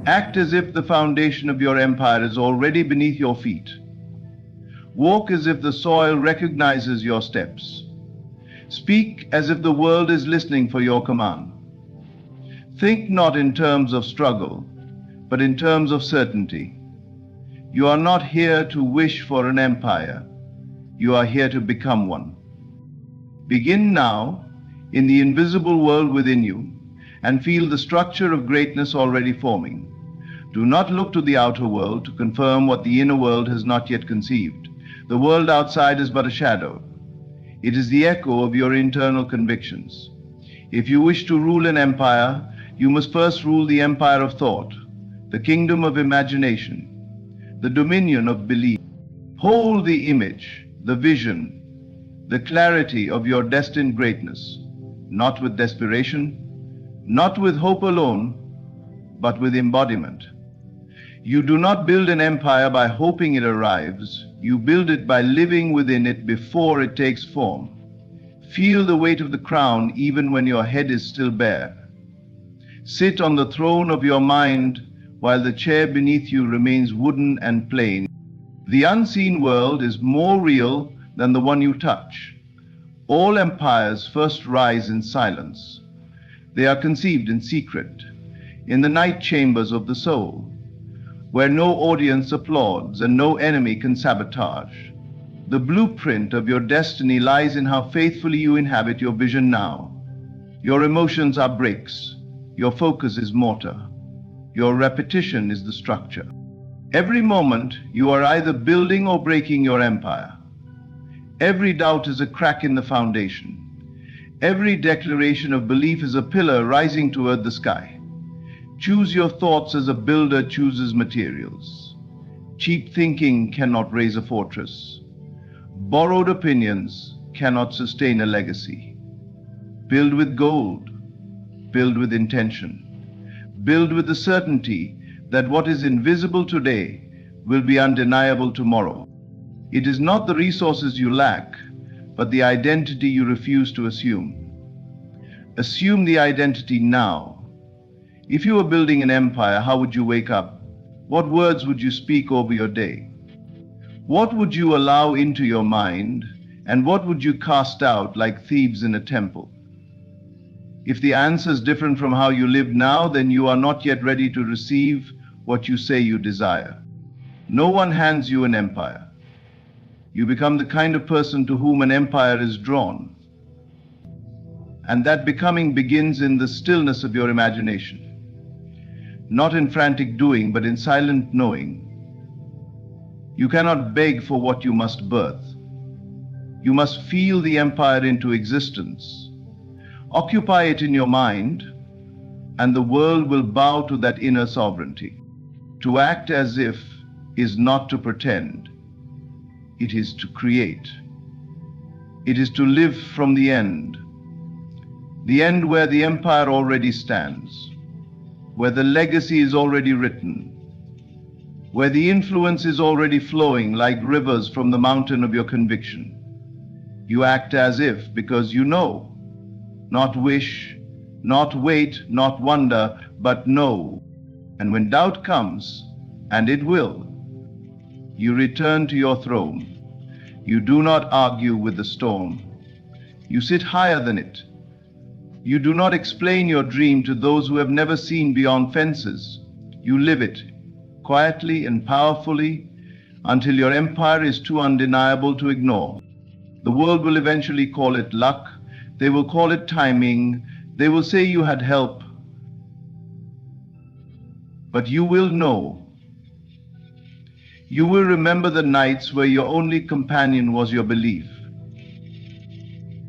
Act as if the foundation of your empire is already beneath your feet. Walk as if the soil recognizes your steps. Speak as if the world is listening for your command. Think not in terms of struggle, but in terms of certainty. You are not here to wish for an empire. You are here to become one. Begin now in the invisible world within you and feel the structure of greatness already forming. Do not look to the outer world to confirm what the inner world has not yet conceived. The world outside is but a shadow. It is the echo of your internal convictions. If you wish to rule an empire, you must first rule the empire of thought, the kingdom of imagination, the dominion of belief. Hold the image, the vision, the clarity of your destined greatness, not with desperation, not with hope alone, but with embodiment. You do not build an empire by hoping it arrives. You build it by living within it before it takes form. Feel the weight of the crown even when your head is still bare. Sit on the throne of your mind while the chair beneath you remains wooden and plain. The unseen world is more real than the one you touch. All empires first rise in silence. They are conceived in secret, in the night chambers of the soul, where no audience applauds and no enemy can sabotage. The blueprint of your destiny lies in how faithfully you inhabit your vision now. Your emotions are bricks. Your focus is mortar. Your repetition is the structure. Every moment, you are either building or breaking your empire. Every doubt is a crack in the foundation. Every declaration of belief is a pillar rising toward the sky. Choose your thoughts as a builder chooses materials. Cheap thinking cannot raise a fortress. Borrowed opinions cannot sustain a legacy. Build with gold. Build with intention. Build with the certainty that what is invisible today will be undeniable tomorrow. It is not the resources you lack, but the identity you refuse to assume. Assume the identity now. If you were building an empire, how would you wake up? What words would you speak over your day? What would you allow into your mind, and what would you cast out like thieves in a temple? If the answer is different from how you live now, then you are not yet ready to receive what you say you desire. No one hands you an empire. You become the kind of person to whom an empire is drawn. And that becoming begins in the stillness of your imagination. Not in frantic doing, but in silent knowing. You cannot beg for what you must birth. You must feel the empire into existence. Occupy it in your mind, and the world will bow to that inner sovereignty. To act as if is not to pretend. It is to create. It is to live from the end where the empire already stands, where the legacy is already written, where the influence is already flowing like rivers from the mountain of your conviction. You act as if because you know, not wish, not wait, not wonder, but know. And when doubt comes, and it will, you return to your throne. You do not argue with the storm. You sit higher than it. You do not explain your dream to those who have never seen beyond fences. You live it, quietly and powerfully, until your empire is too undeniable to ignore. The world will eventually call it luck. They will call it timing. They will say you had help. But you will know. You will remember the nights where your only companion was your belief.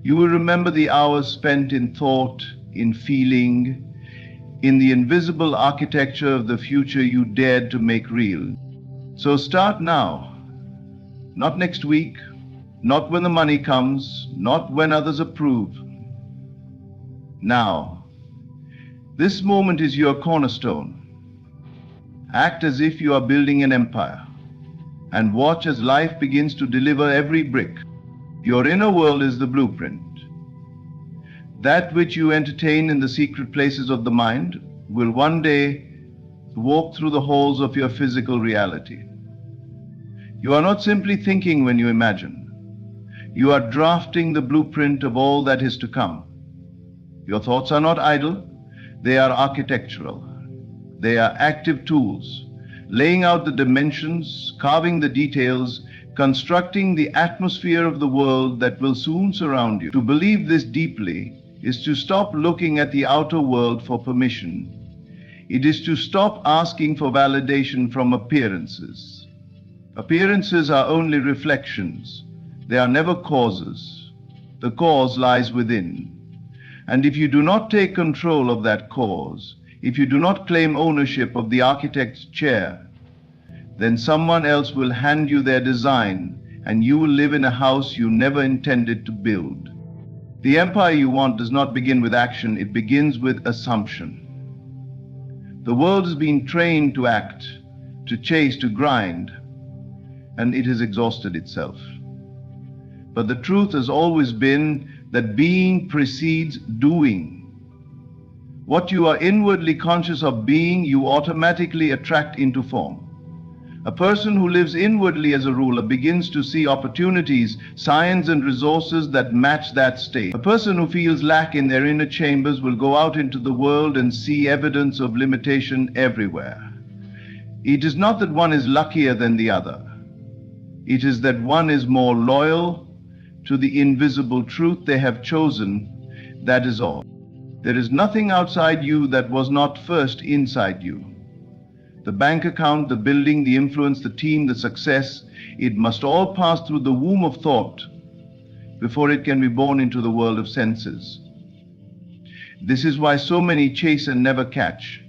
You will remember the hours spent in thought, in feeling, in the invisible architecture of the future you dared to make real. So start now, not next week, not when the money comes, not when others approve. Now, this moment is your cornerstone. Act as if you are building an empire, and watch as life begins to deliver every brick. Your inner world is the blueprint. That which you entertain in the secret places of the mind will one day walk through the halls of your physical reality. You are not simply thinking when you imagine. You are drafting the blueprint of all that is to come. Your thoughts are not idle, they are architectural. They are active tools, laying out the dimensions, carving the details, constructing the atmosphere of the world that will soon surround you. To believe this deeply is to stop looking at the outer world for permission. It is to stop asking for validation from appearances. Appearances are only reflections. They are never causes. The cause lies within. And if you do not take control of that cause, if you do not claim ownership of the architect's chair, then someone else will hand you their design and you will live in a house you never intended to build. The empire you want does not begin with action, it begins with assumption. The world has been trained to act, to chase, to grind, and it has exhausted itself. But the truth has always been that being precedes doing. What you are inwardly conscious of being, you automatically attract into form. A person who lives inwardly as a ruler begins to see opportunities, signs and resources that match that state. A person who feels lack in their inner chambers will go out into the world and see evidence of limitation everywhere. It is not that one is luckier than the other. It is that one is more loyal to the invisible truth they have chosen, that is all. There is nothing outside you that was not first inside you. The bank account, the building, the influence, the team, the success, it must all pass through the womb of thought before it can be born into the world of senses. This is why so many chase and never catch.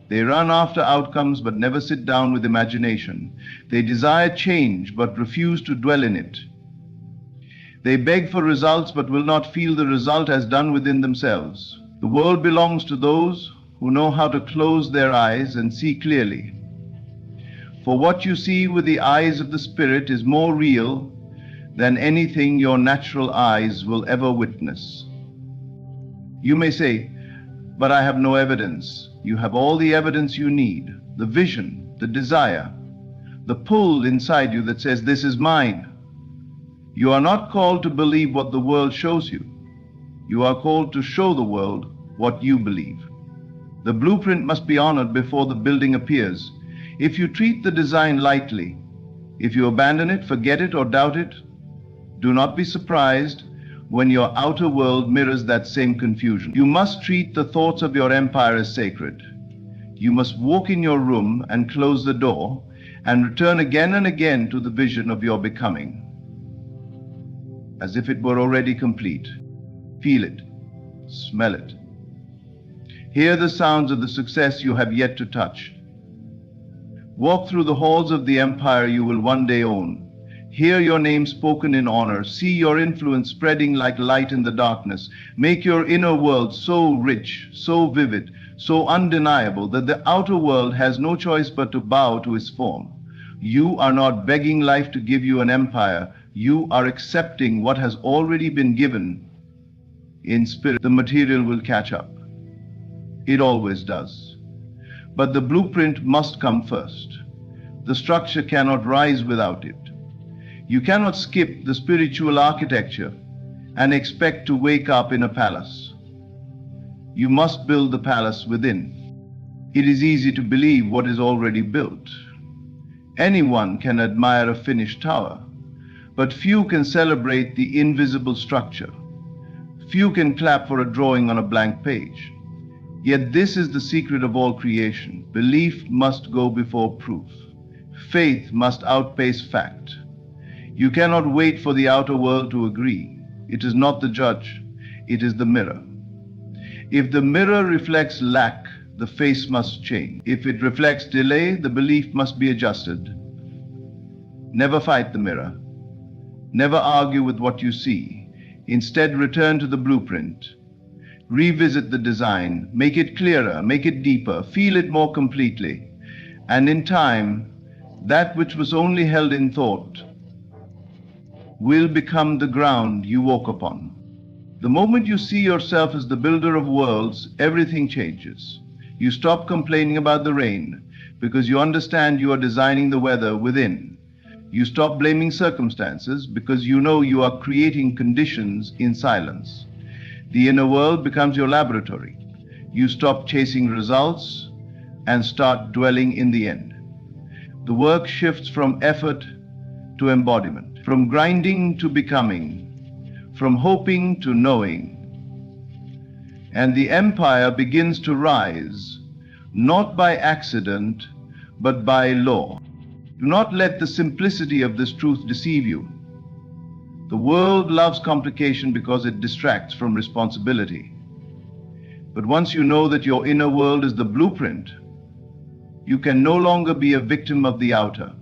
They run after outcomes but never sit down with imagination. They desire change but refuse to dwell in it. They beg for results but will not feel the result as done within themselves. The world belongs to those who know how to close their eyes and see clearly. For what you see with the eyes of the Spirit is more real than anything your natural eyes will ever witness. You may say, but I have no evidence. You have all the evidence you need, the vision, the desire, the pull inside you that says, this is mine. You are not called to believe what the world shows you. You are called to show the world what you believe. The blueprint must be honored before the building appears. If you treat the design lightly, if you abandon it, forget it, or doubt it, do not be surprised when your outer world mirrors that same confusion. You must treat the thoughts of your empire as sacred. You must walk in your room and close the door and return again and again to the vision of your becoming, as if it were already complete. Feel it, smell it. Hear the sounds of the success you have yet to touch. Walk through the halls of the empire you will one day own. Hear your name spoken in honor. See your influence spreading like light in the darkness. Make your inner world so rich, so vivid, so undeniable that the outer world has no choice but to bow to its form. You are not begging life to give you an empire. You are accepting what has already been given. In spirit, the material will catch up. It always does. But the blueprint must come first. The structure cannot rise without it. You cannot skip the spiritual architecture and expect to wake up in a palace. You must build the palace within. It is easy to believe what is already built. Anyone can admire a finished tower, but few can celebrate the invisible structure. Few can clap for a drawing on a blank page. Yet this is the secret of all creation. Belief must go before proof. Faith must outpace fact. You cannot wait for the outer world to agree. It is not the judge, it is the mirror. If the mirror reflects lack, the face must change. If it reflects delay, the belief must be adjusted. Never fight the mirror. Never argue with what you see. Instead, return to the blueprint. Revisit the design, make it clearer, make it deeper, feel it more completely. And in time, that which was only held in thought will become the ground you walk upon. The moment you see yourself as the builder of worlds, everything changes. You stop complaining about the rain. because you understand you are designing the weather within. You stop blaming circumstances because you know you are creating conditions in silence. The inner world becomes your laboratory. You stop chasing results and start dwelling in the end. The work shifts from effort to embodiment, from grinding to becoming, from hoping to knowing. And the empire begins to rise, not by accident, but by law. Do not let the simplicity of this truth deceive you. The world loves complication because it distracts from responsibility. But once you know that your inner world is the blueprint, you can no longer be a victim of the outer.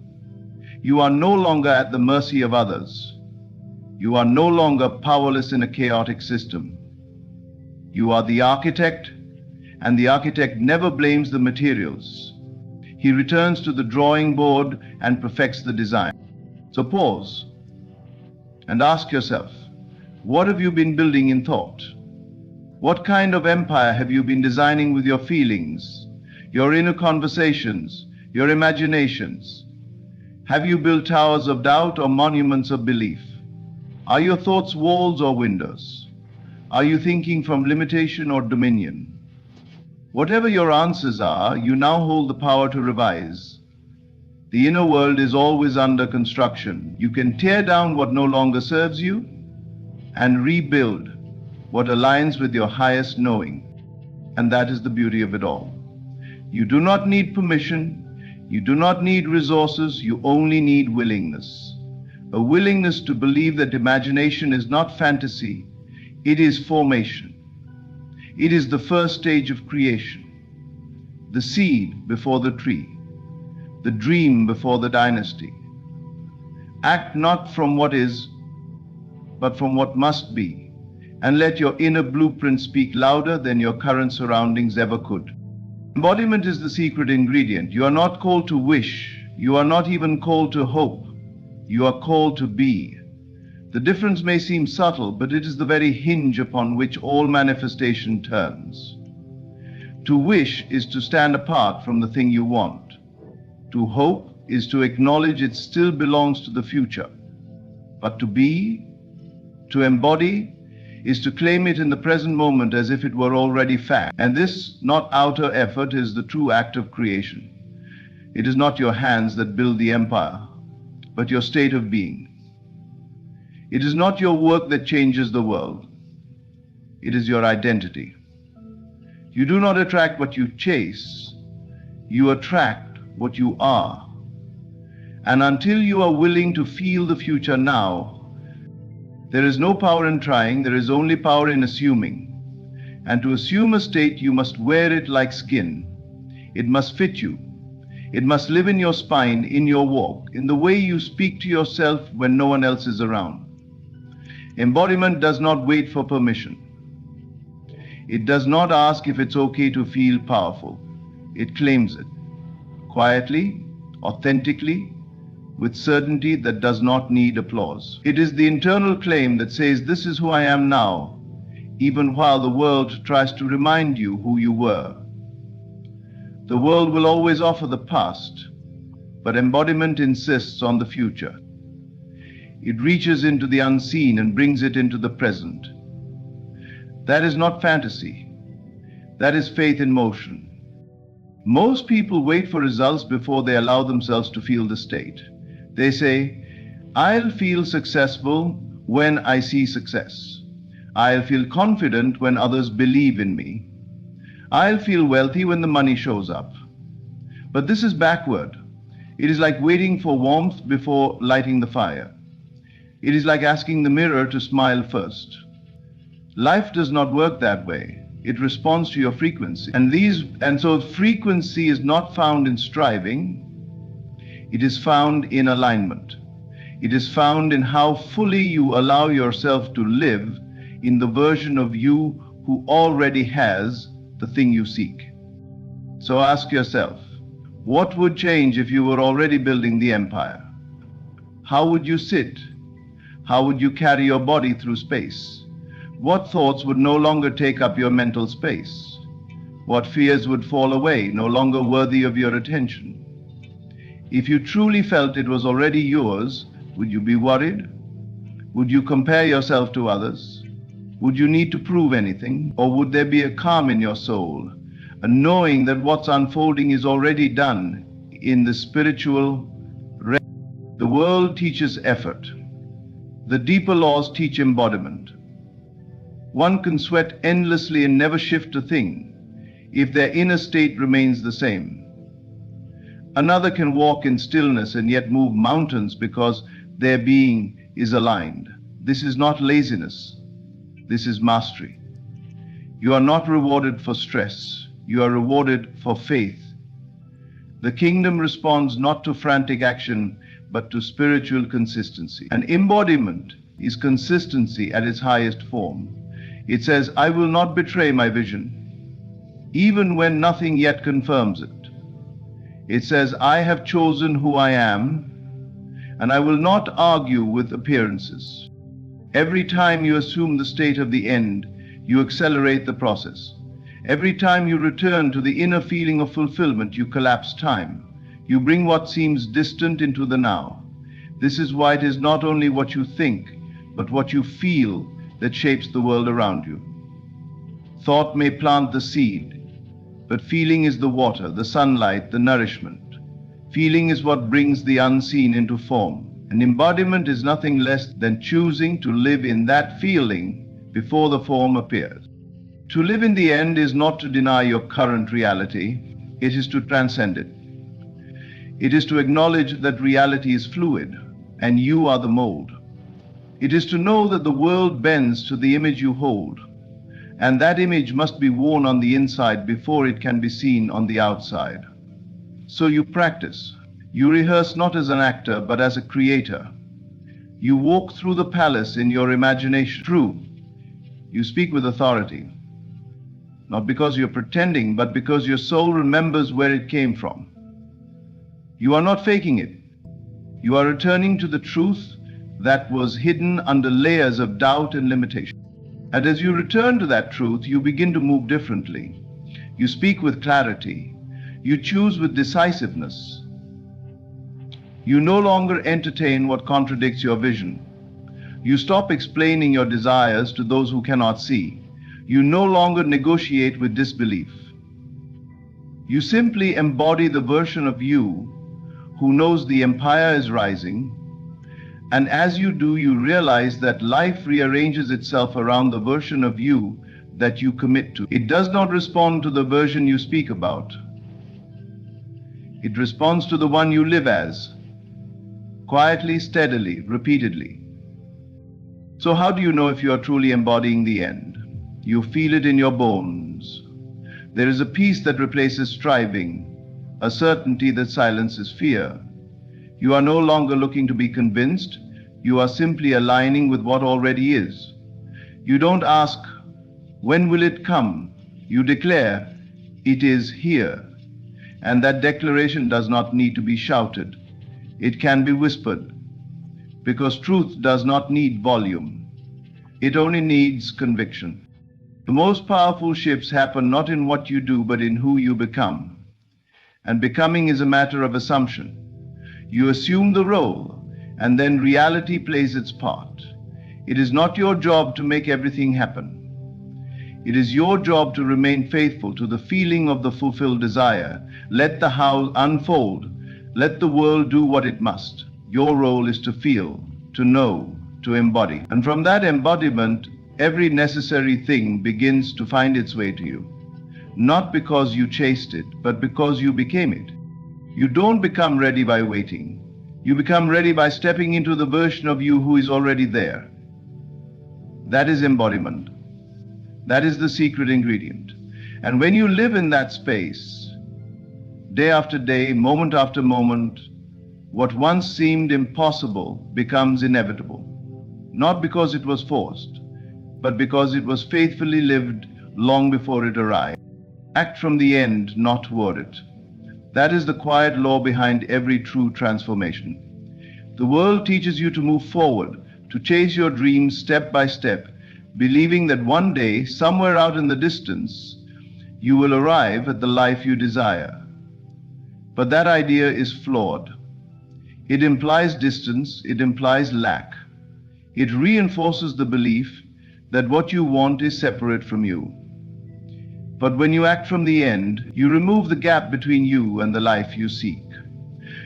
You are no longer at the mercy of others. You are no longer powerless in a chaotic system. You are the architect, and the architect never blames the materials. He returns to the drawing board and perfects the design. So pause and ask yourself, what have you been building in thought? What kind of empire have you been designing with your feelings, your inner conversations, your imaginations? Have you built towers of doubt or monuments of belief? Are your thoughts walls or windows? Are you thinking from limitation or dominion? Whatever your answers are, you now hold the power to revise. The inner world is always under construction. You can tear down what no longer serves you and rebuild what aligns with your highest knowing. And that is the beauty of it all. You do not need permission. You do not need resources. You only need willingness. A willingness to believe that imagination is not fantasy. It is formation. It is the first stage of creation. The seed before the tree. The dream before the dynasty. Act not from what is, but from what must be, and let your inner blueprint speak louder than your current surroundings ever could. Embodiment is the secret ingredient. You are not called to wish. You are not even called to hope. You are called to be. The difference may seem subtle, but it is the very hinge upon which all manifestation turns. To wish is to stand apart from the thing you want. To hope is to acknowledge it still belongs to the future. But to be, to embody, is to claim it in the present moment as if it were already fact. And this, not outer effort, is the true act of creation. It is not your hands that build the empire, but your state of being. It is not your work that changes the world. It is your identity. You do not attract what you chase. You attract what you are. And until you are willing to feel the future now, there is no power in trying, there is only power in assuming. And to assume a state, you must wear it like skin. It must fit you. It must live in your spine, in your walk, in the way you speak to yourself when no one else is around. Embodiment does not wait for permission. It does not ask if it's okay to feel powerful. It claims it, quietly, authentically, with certainty that does not need applause. It is the internal claim that says, this is who I am now, even while the world tries to remind you who you were. The world will always offer the past, but embodiment insists on the future. It reaches into the unseen and brings it into the present. That is not fantasy. That is faith in motion. Most people wait for results before they allow themselves to feel the state. They say, I'll feel successful when I see success. I'll feel confident when others believe in me. I'll feel wealthy when the money shows up. But this is backward. It is like waiting for warmth before lighting the fire. It is like asking the mirror to smile first. Life does not work that way. It responds to your frequency. And so frequency is not found in striving. It is found in alignment. It is found in how fully you allow yourself to live in the version of you who already has the thing you seek. So ask yourself, what would change if you were already building the empire? How would you sit? How would you carry your body through space? What thoughts would no longer take up your mental space? What fears would fall away, no longer worthy of your attention? If you truly felt it was already yours, would you be worried? Would you compare yourself to others? Would you need to prove anything? Or would there be a calm in your soul, a knowing that what's unfolding is already done in the spiritual realm? The world teaches effort. The deeper laws teach embodiment. One can sweat endlessly and never shift a thing if their inner state remains the same. Another can walk in stillness and yet move mountains because their being is aligned. This is not laziness. This is mastery. You are not rewarded for stress. You are rewarded for faith. The kingdom responds not to frantic action, but to spiritual consistency. An embodiment is consistency at its highest form. It says, I will not betray my vision, even when nothing yet confirms it. It says, I have chosen who I am, and I will not argue with appearances. Every time you assume the state of the end, you accelerate the process. Every time you return to the inner feeling of fulfillment, you collapse time. You bring what seems distant into the now. This is why it is not only what you think, but what you feel that shapes the world around you. Thought may plant the seed, but feeling is the water, the sunlight, the nourishment. Feeling is what brings the unseen into form. An embodiment is nothing less than choosing to live in that feeling before the form appears. To live in the end is not to deny your current reality, it is to transcend it. It is to acknowledge that reality is fluid, and you are the mold. It is to know that the world bends to the image you hold, and that image must be worn on the inside before it can be seen on the outside. So you practice. You rehearse not as an actor, but as a creator. You walk through the palace in your imagination. True, you speak with authority, not because you're pretending, but because your soul remembers where it came from. You are not faking it. You are returning to the truth that was hidden under layers of doubt and limitation. And as you return to that truth, you begin to move differently. You speak with clarity. You choose with decisiveness. You no longer entertain what contradicts your vision. You stop explaining your desires to those who cannot see. You no longer negotiate with disbelief. You simply embody the version of you who knows the empire is rising, and as you do, you realize that life rearranges itself around the version of you that you commit to. It does not respond to the version you speak about. It responds to the one you live as, quietly, steadily, repeatedly. So how do you know if you are truly embodying the end? You feel it in your bones. There is a peace that replaces striving, a certainty that silences fear. You are no longer looking to be convinced. You are simply aligning with what already is. You don't ask, when will it come? You declare, it is here. And that declaration does not need to be shouted. It can be whispered, because truth does not need volume. It only needs conviction. The most powerful shifts happen not in what you do, but in who you become. And becoming is a matter of assumption. You assume the role, and then reality plays its part. It is not your job to make everything happen. It is your job to remain faithful to the feeling of the fulfilled desire. Let the how unfold. Let the world do what it must. Your role is to feel, to know, to embody. And from that embodiment, every necessary thing begins to find its way to you. Not because you chased it, but because you became it. You don't become ready by waiting. You become ready by stepping into the version of you who is already there. That is embodiment. That is the secret ingredient. And when you live in that space, day after day, moment after moment, what once seemed impossible becomes inevitable. Not because it was forced, but because it was faithfully lived long before it arrived. Act from the end, not toward it. That is the quiet law behind every true transformation. The world teaches you to move forward, to chase your dreams step by step, believing that one day, somewhere out in the distance, you will arrive at the life you desire. But that idea is flawed. It implies distance, it implies lack. It reinforces the belief that what you want is separate from you. But when you act from the end, you remove the gap between you and the life you seek.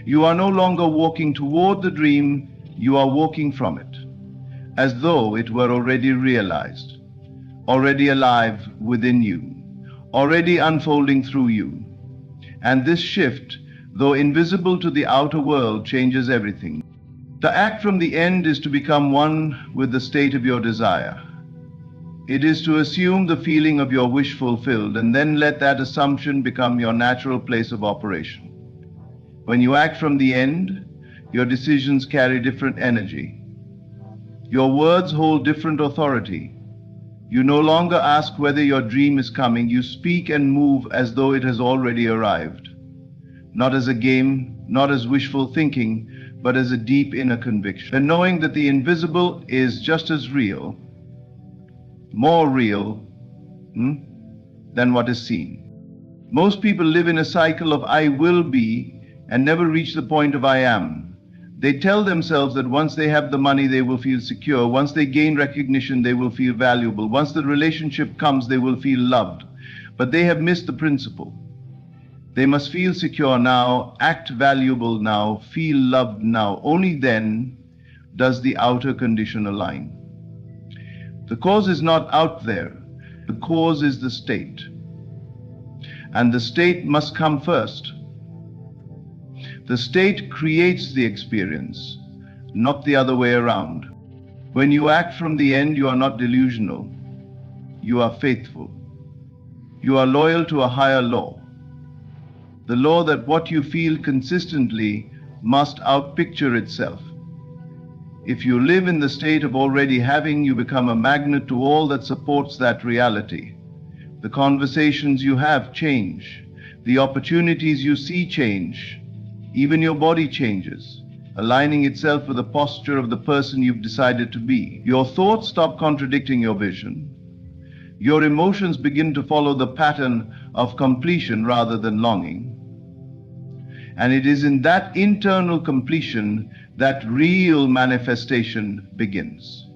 You are no longer walking toward the dream, you are walking from it, as though it were already realized, already alive within you, already unfolding through you. And this shift, though invisible to the outer world, changes everything. To act from the end is to become one with the state of your desire. It is to assume the feeling of your wish fulfilled and then let that assumption become your natural place of operation. When you act from the end, your decisions carry different energy. Your words hold different authority. You no longer ask whether your dream is coming. You speak and move as though it has already arrived. Not as a game, not as wishful thinking, but as a deep inner conviction. And knowing that the invisible is just as real, more real, than what is seen. Most people live in a cycle of I will be and never reach the point of I am. They tell themselves that once they have the money, they will feel secure. Once they gain recognition, they will feel valuable. Once the relationship comes, they will feel loved. But they have missed the principle. They must feel secure now, act valuable now, feel loved now. Only then does the outer condition align. The cause is not out there. The cause is the state. And the state must come first. The state creates the experience, not the other way around. When you act from the end, you are not delusional. You are faithful. You are loyal to a higher law. The law that what you feel consistently must outpicture itself. If you live in the state of already having, you become a magnet to all that supports that reality. The conversations you have change. The opportunities you see change. Even your body changes, aligning itself with the posture of the person you've decided to be. Your thoughts stop contradicting your vision. Your emotions begin to follow the pattern of completion rather than longing. And it is in that internal completion that real manifestation begins.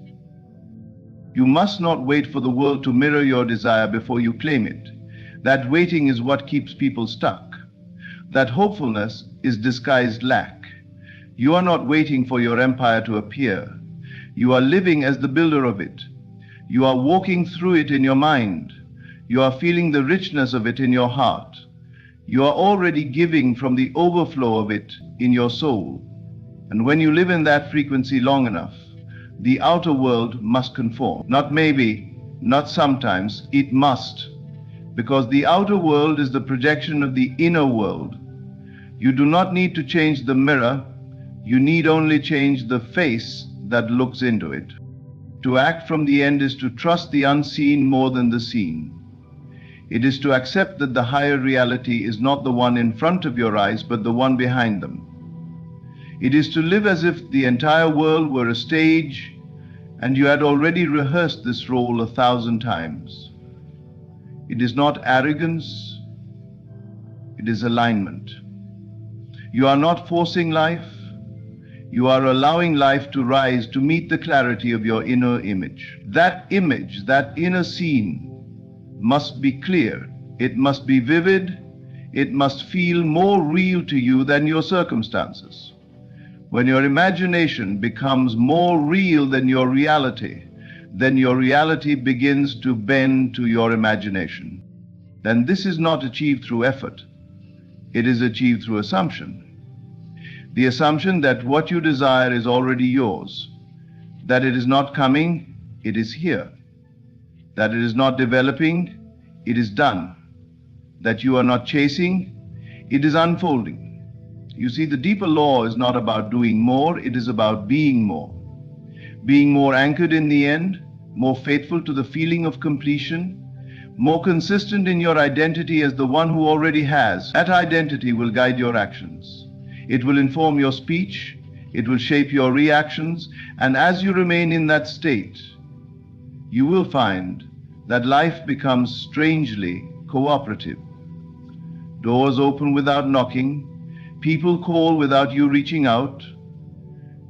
You must not wait for the world to mirror your desire before you claim it. That waiting is what keeps people stuck. That hopefulness is disguised lack. You are not waiting for your empire to appear. You are living as the builder of it. You are walking through it in your mind. You are feeling the richness of it in your heart. You are already giving from the overflow of it in your soul. And when you live in that frequency long enough, the outer world must conform. Not maybe, not sometimes, it must. Because the outer world is the projection of the inner world. You do not need to change the mirror, you need only change the face that looks into it. To act from the end is to trust the unseen more than the seen. It is to accept that the higher reality is not the one in front of your eyes, but the one behind them. It is to live as if the entire world were a stage and you had already rehearsed this role 1,000 times. It is not arrogance, it is alignment. You are not forcing life, you are allowing life to rise to meet the clarity of your inner image. That image, that inner scene, must be clear, it must be vivid, it must feel more real to you than your circumstances. When your imagination becomes more real than your reality, then your reality begins to bend to your imagination. Then this is not achieved through effort, it is achieved through assumption. The assumption that what you desire is already yours, that it is not coming, it is here, that it is not developing, it is done, that you are not chasing, it is unfolding. You see, the deeper law is not about doing more, it is about being more. Being more anchored in the end, more faithful to the feeling of completion, more consistent in your identity as the one who already has. That identity will guide your actions. It will inform your speech, it will shape your reactions, and as you remain in that state, you will find that life becomes strangely cooperative. Doors open without knocking. People call without you reaching out.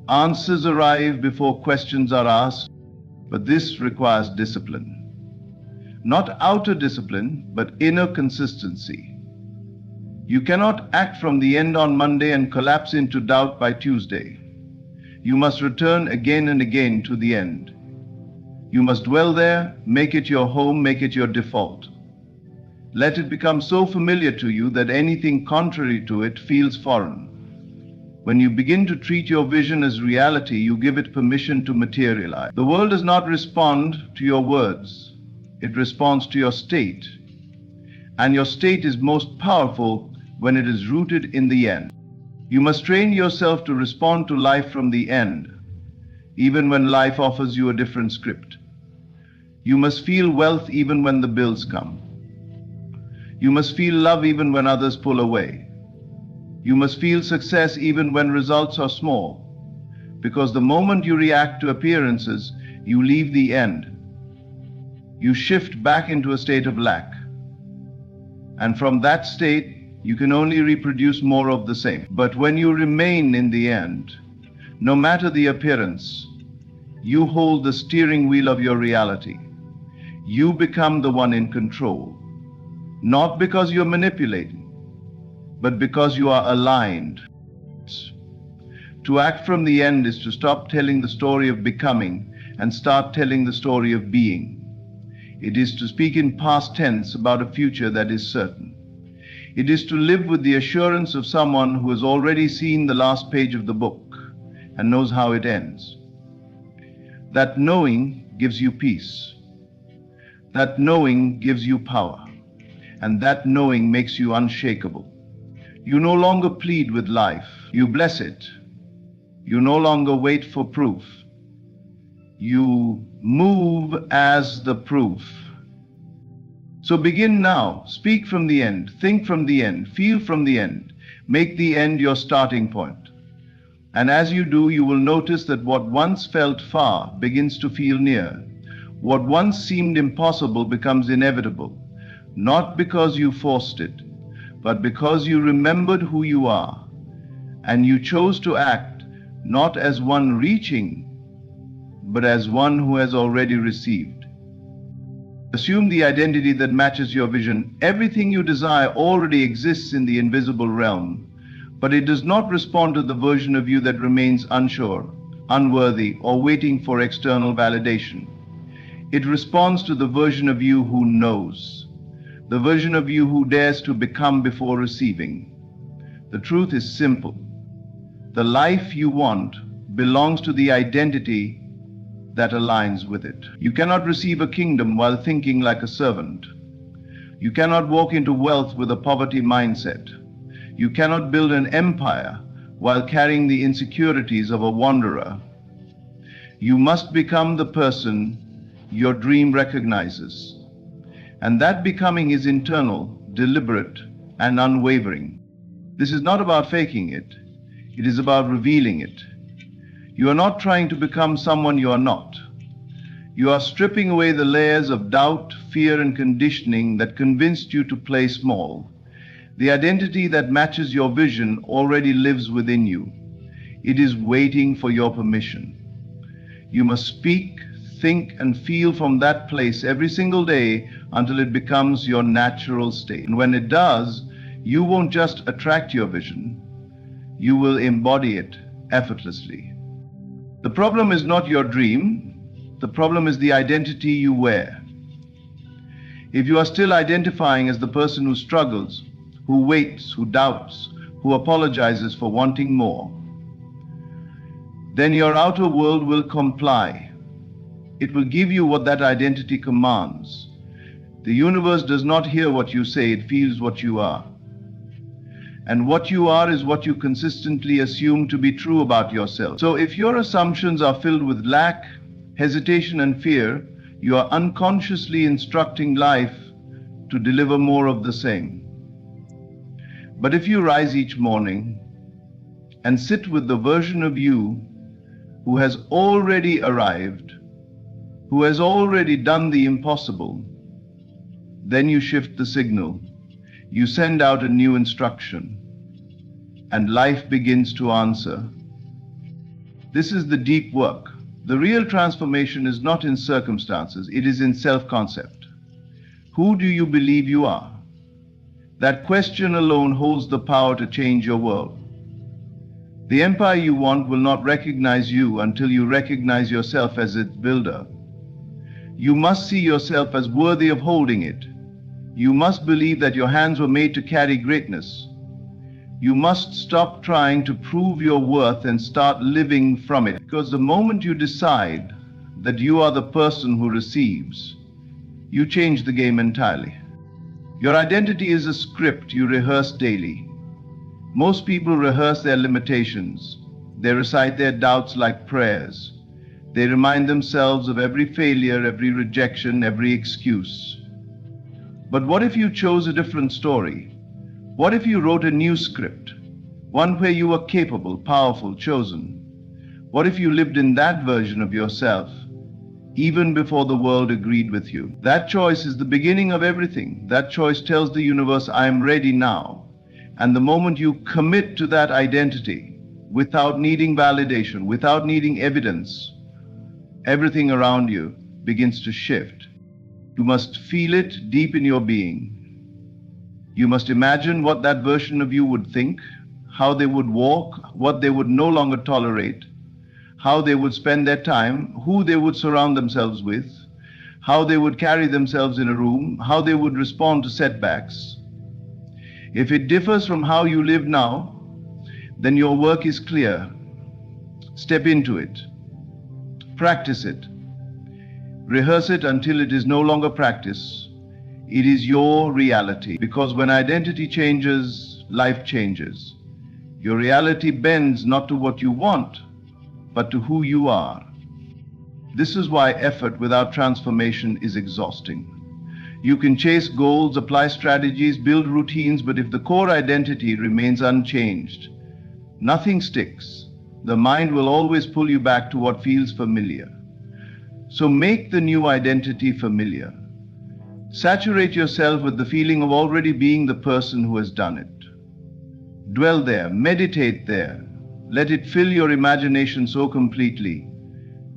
Answers arrive before questions are asked. But this requires discipline. Not outer discipline, but inner consistency. You cannot act from the end on Monday and collapse into doubt by Tuesday. You must return again and again to the end. You must dwell there, make it your home, make it your default. Let it become so familiar to you that anything contrary to it feels foreign. When you begin to treat your vision as reality, you give it permission to materialize. The world does not respond to your words. It responds to your state. And your state is most powerful when it is rooted in the end. You must train yourself to respond to life from the end, even when life offers you a different script. You must feel wealth even when the bills come. You must feel love even when others pull away. You must feel success even when results are small, because the moment you react to appearances, you leave the end. You shift back into a state of lack. And from that state, you can only reproduce more of the same. But when you remain in the end, no matter the appearance, you hold the steering wheel of your reality. You become the one in control, not because you're manipulating, but because you are aligned. To act from the end is to stop telling the story of becoming and start telling the story of being. It is to speak in past tense about a future that is certain. It is to live with the assurance of someone who has already seen the last page of the book and knows how it ends. That knowing gives you peace. That knowing gives you power. And that knowing makes you unshakable. You no longer plead with life. You bless it. You no longer wait for proof. You move as the proof. So begin now. Speak from the end. Think from the end. Feel from the end. Make the end your starting point. And as you do, you will notice that what once felt far begins to feel near. What once seemed impossible becomes inevitable, not because you forced it, but because you remembered who you are, and you chose to act not as one reaching, but as one who has already received. Assume the identity that matches your vision. Everything you desire already exists in the invisible realm, but it does not respond to the version of you that remains unsure, unworthy, or waiting for external validation. It responds to the version of you who knows, the version of you who dares to become before receiving. The truth is simple. The life you want belongs to the identity that aligns with it. You cannot receive a kingdom while thinking like a servant. You cannot walk into wealth with a poverty mindset. You cannot build an empire while carrying the insecurities of a wanderer. You must become the person your dream recognizes. And that becoming is internal, deliberate, and unwavering. This is not about faking it. It is about revealing it. You are not trying to become someone you are not. You are stripping away the layers of doubt, fear, and conditioning that convinced you to play small. The identity that matches your vision already lives within you. It is waiting for your permission. You must speak, think, and feel from that place every single day until it becomes your natural state. And when it does, you won't just attract your vision, you will embody it effortlessly. The problem is not your dream, the problem is the identity you wear. If you are still identifying as the person who struggles, who waits, who doubts, who apologizes for wanting more, then your outer world will comply. It will give you what that identity commands. The universe does not hear what you say, it feels what you are. And what you are is what you consistently assume to be true about yourself. So if your assumptions are filled with lack, hesitation, and fear, you are unconsciously instructing life to deliver more of the same. But if you rise each morning and sit with the version of you who has already arrived, who has already done the impossible, Then you shift the signal. You send out a new instruction, and life begins to answer. This is the deep work. The real transformation is not in circumstances, it is in self-concept. Who do you believe you are? That question alone holds the power to change your world. The empire you want will not recognize you until you recognize yourself as its builder. You must see yourself as worthy of holding it. You must believe that your hands were made to carry greatness. You must stop trying to prove your worth and start living from it. Because the moment you decide that you are the person who receives, you change the game entirely. Your identity is a script you rehearse daily. Most people rehearse their limitations. They recite their doubts like prayers. They remind themselves of every failure, every rejection, every excuse. But what if you chose a different story? What if you wrote a new script? One where you were capable, powerful, chosen? What if you lived in that version of yourself, even before the world agreed with you? That choice is the beginning of everything. That choice tells the universe, I am ready now. And the moment you commit to that identity, without needing validation, without needing evidence, everything around you begins to shift. You must feel it deep in your being. You must imagine what that version of you would think, how they would walk, what they would no longer tolerate, how they would spend their time, who they would surround themselves with, how they would carry themselves in a room, how they would respond to setbacks. If it differs from how you live now, then your work is clear. Step into it. Practice it. Rehearse it until it is no longer practice. It is your reality. Because when identity changes, life changes. Your reality bends not to what you want, but to who you are. This is why effort without transformation is exhausting. You can chase goals, apply strategies, build routines, but if the core identity remains unchanged, nothing sticks. The mind will always pull you back to what feels familiar. So make the new identity familiar. Saturate yourself with the feeling of already being the person who has done it. Dwell there, meditate there. Let it fill your imagination so completely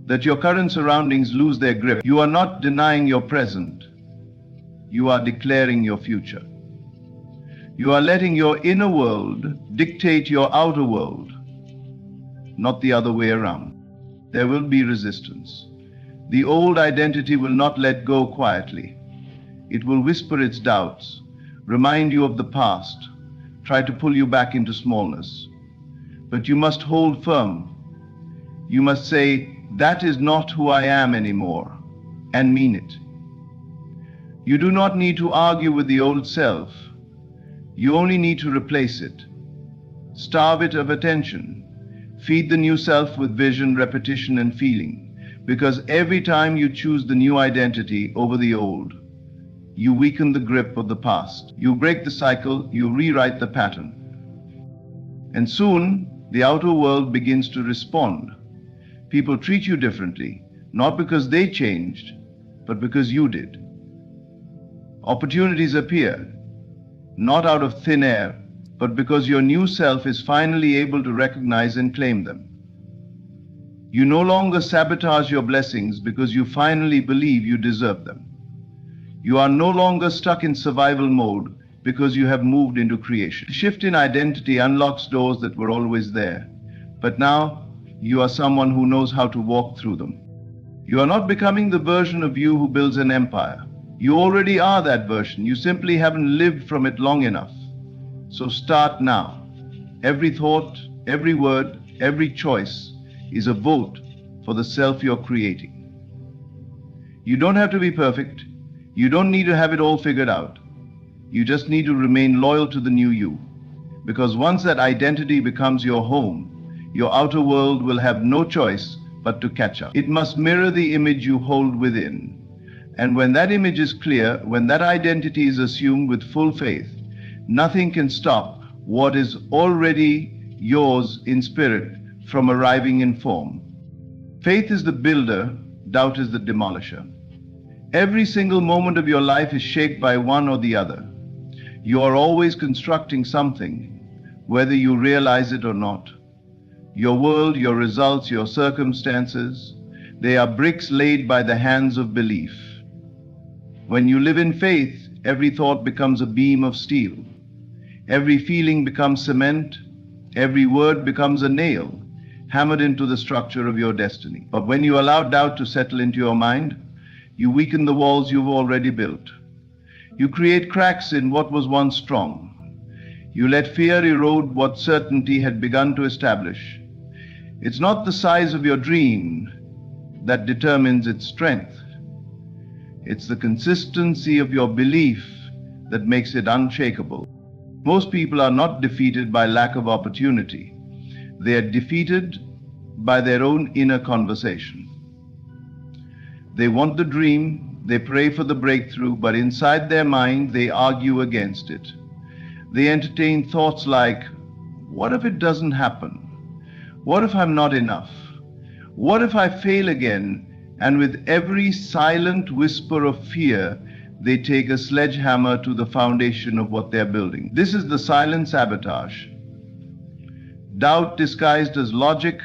that your current surroundings lose their grip. You are not denying your present. You are declaring your future. You are letting your inner world dictate your outer world, not the other way around. There will be resistance. The old identity will not let go quietly. It will whisper its doubts, remind you of the past, try to pull you back into smallness. But you must hold firm. You must say, that is not who I am anymore, and mean it. You do not need to argue with the old self. You only need to replace it. Starve it of attention. Feed the new self with vision, repetition, and feeling. Because every time you choose the new identity over the old, you weaken the grip of the past. You break the cycle, you rewrite the pattern. And soon, the outer world begins to respond. People treat you differently, not because they changed, but because you did. Opportunities appear, not out of thin air, but because your new self is finally able to recognize and claim them. You no longer sabotage your blessings because you finally believe you deserve them. You are no longer stuck in survival mode because you have moved into creation. The shift in identity unlocks doors that were always there, but now you are someone who knows how to walk through them. You are not becoming the version of you who builds an empire. You already are that version. You simply haven't lived from it long enough. So start now. Every thought, every word, every choice is a vote for the self you're creating. You don't have to be perfect. You don't need to have it all figured out. You just need to remain loyal to the new you. Because once that identity becomes your home, your outer world will have no choice but to catch up. It must mirror the image you hold within. And when that image is clear, when that identity is assumed with full faith, nothing can stop what is already yours in spirit from arriving in form. Faith is the builder, doubt is the demolisher. Every single moment of your life is shaped by one or the other. You are always constructing something, whether you realize it or not. Your world, your results, your circumstances, they are bricks laid by the hands of belief. When you live in faith, every thought becomes a beam of steel. Every feeling becomes cement. Every word becomes a nail, hammered into the structure of your destiny. But when you allow doubt to settle into your mind, you weaken the walls you've already built. You create cracks in what was once strong. You let fear erode what certainty had begun to establish. It's not the size of your dream that determines its strength. It's the consistency of your belief that makes it unshakable. Most people are not defeated by lack of opportunity. They are defeated by their own inner conversation. They want the dream, they pray for the breakthrough, but inside their mind they argue against it. They entertain thoughts like, what if it doesn't happen? What if I'm not enough? What if I fail again? And with every silent whisper of fear, they take a sledgehammer to the foundation of what they're building. This is the silent sabotage. Doubt disguised as logic,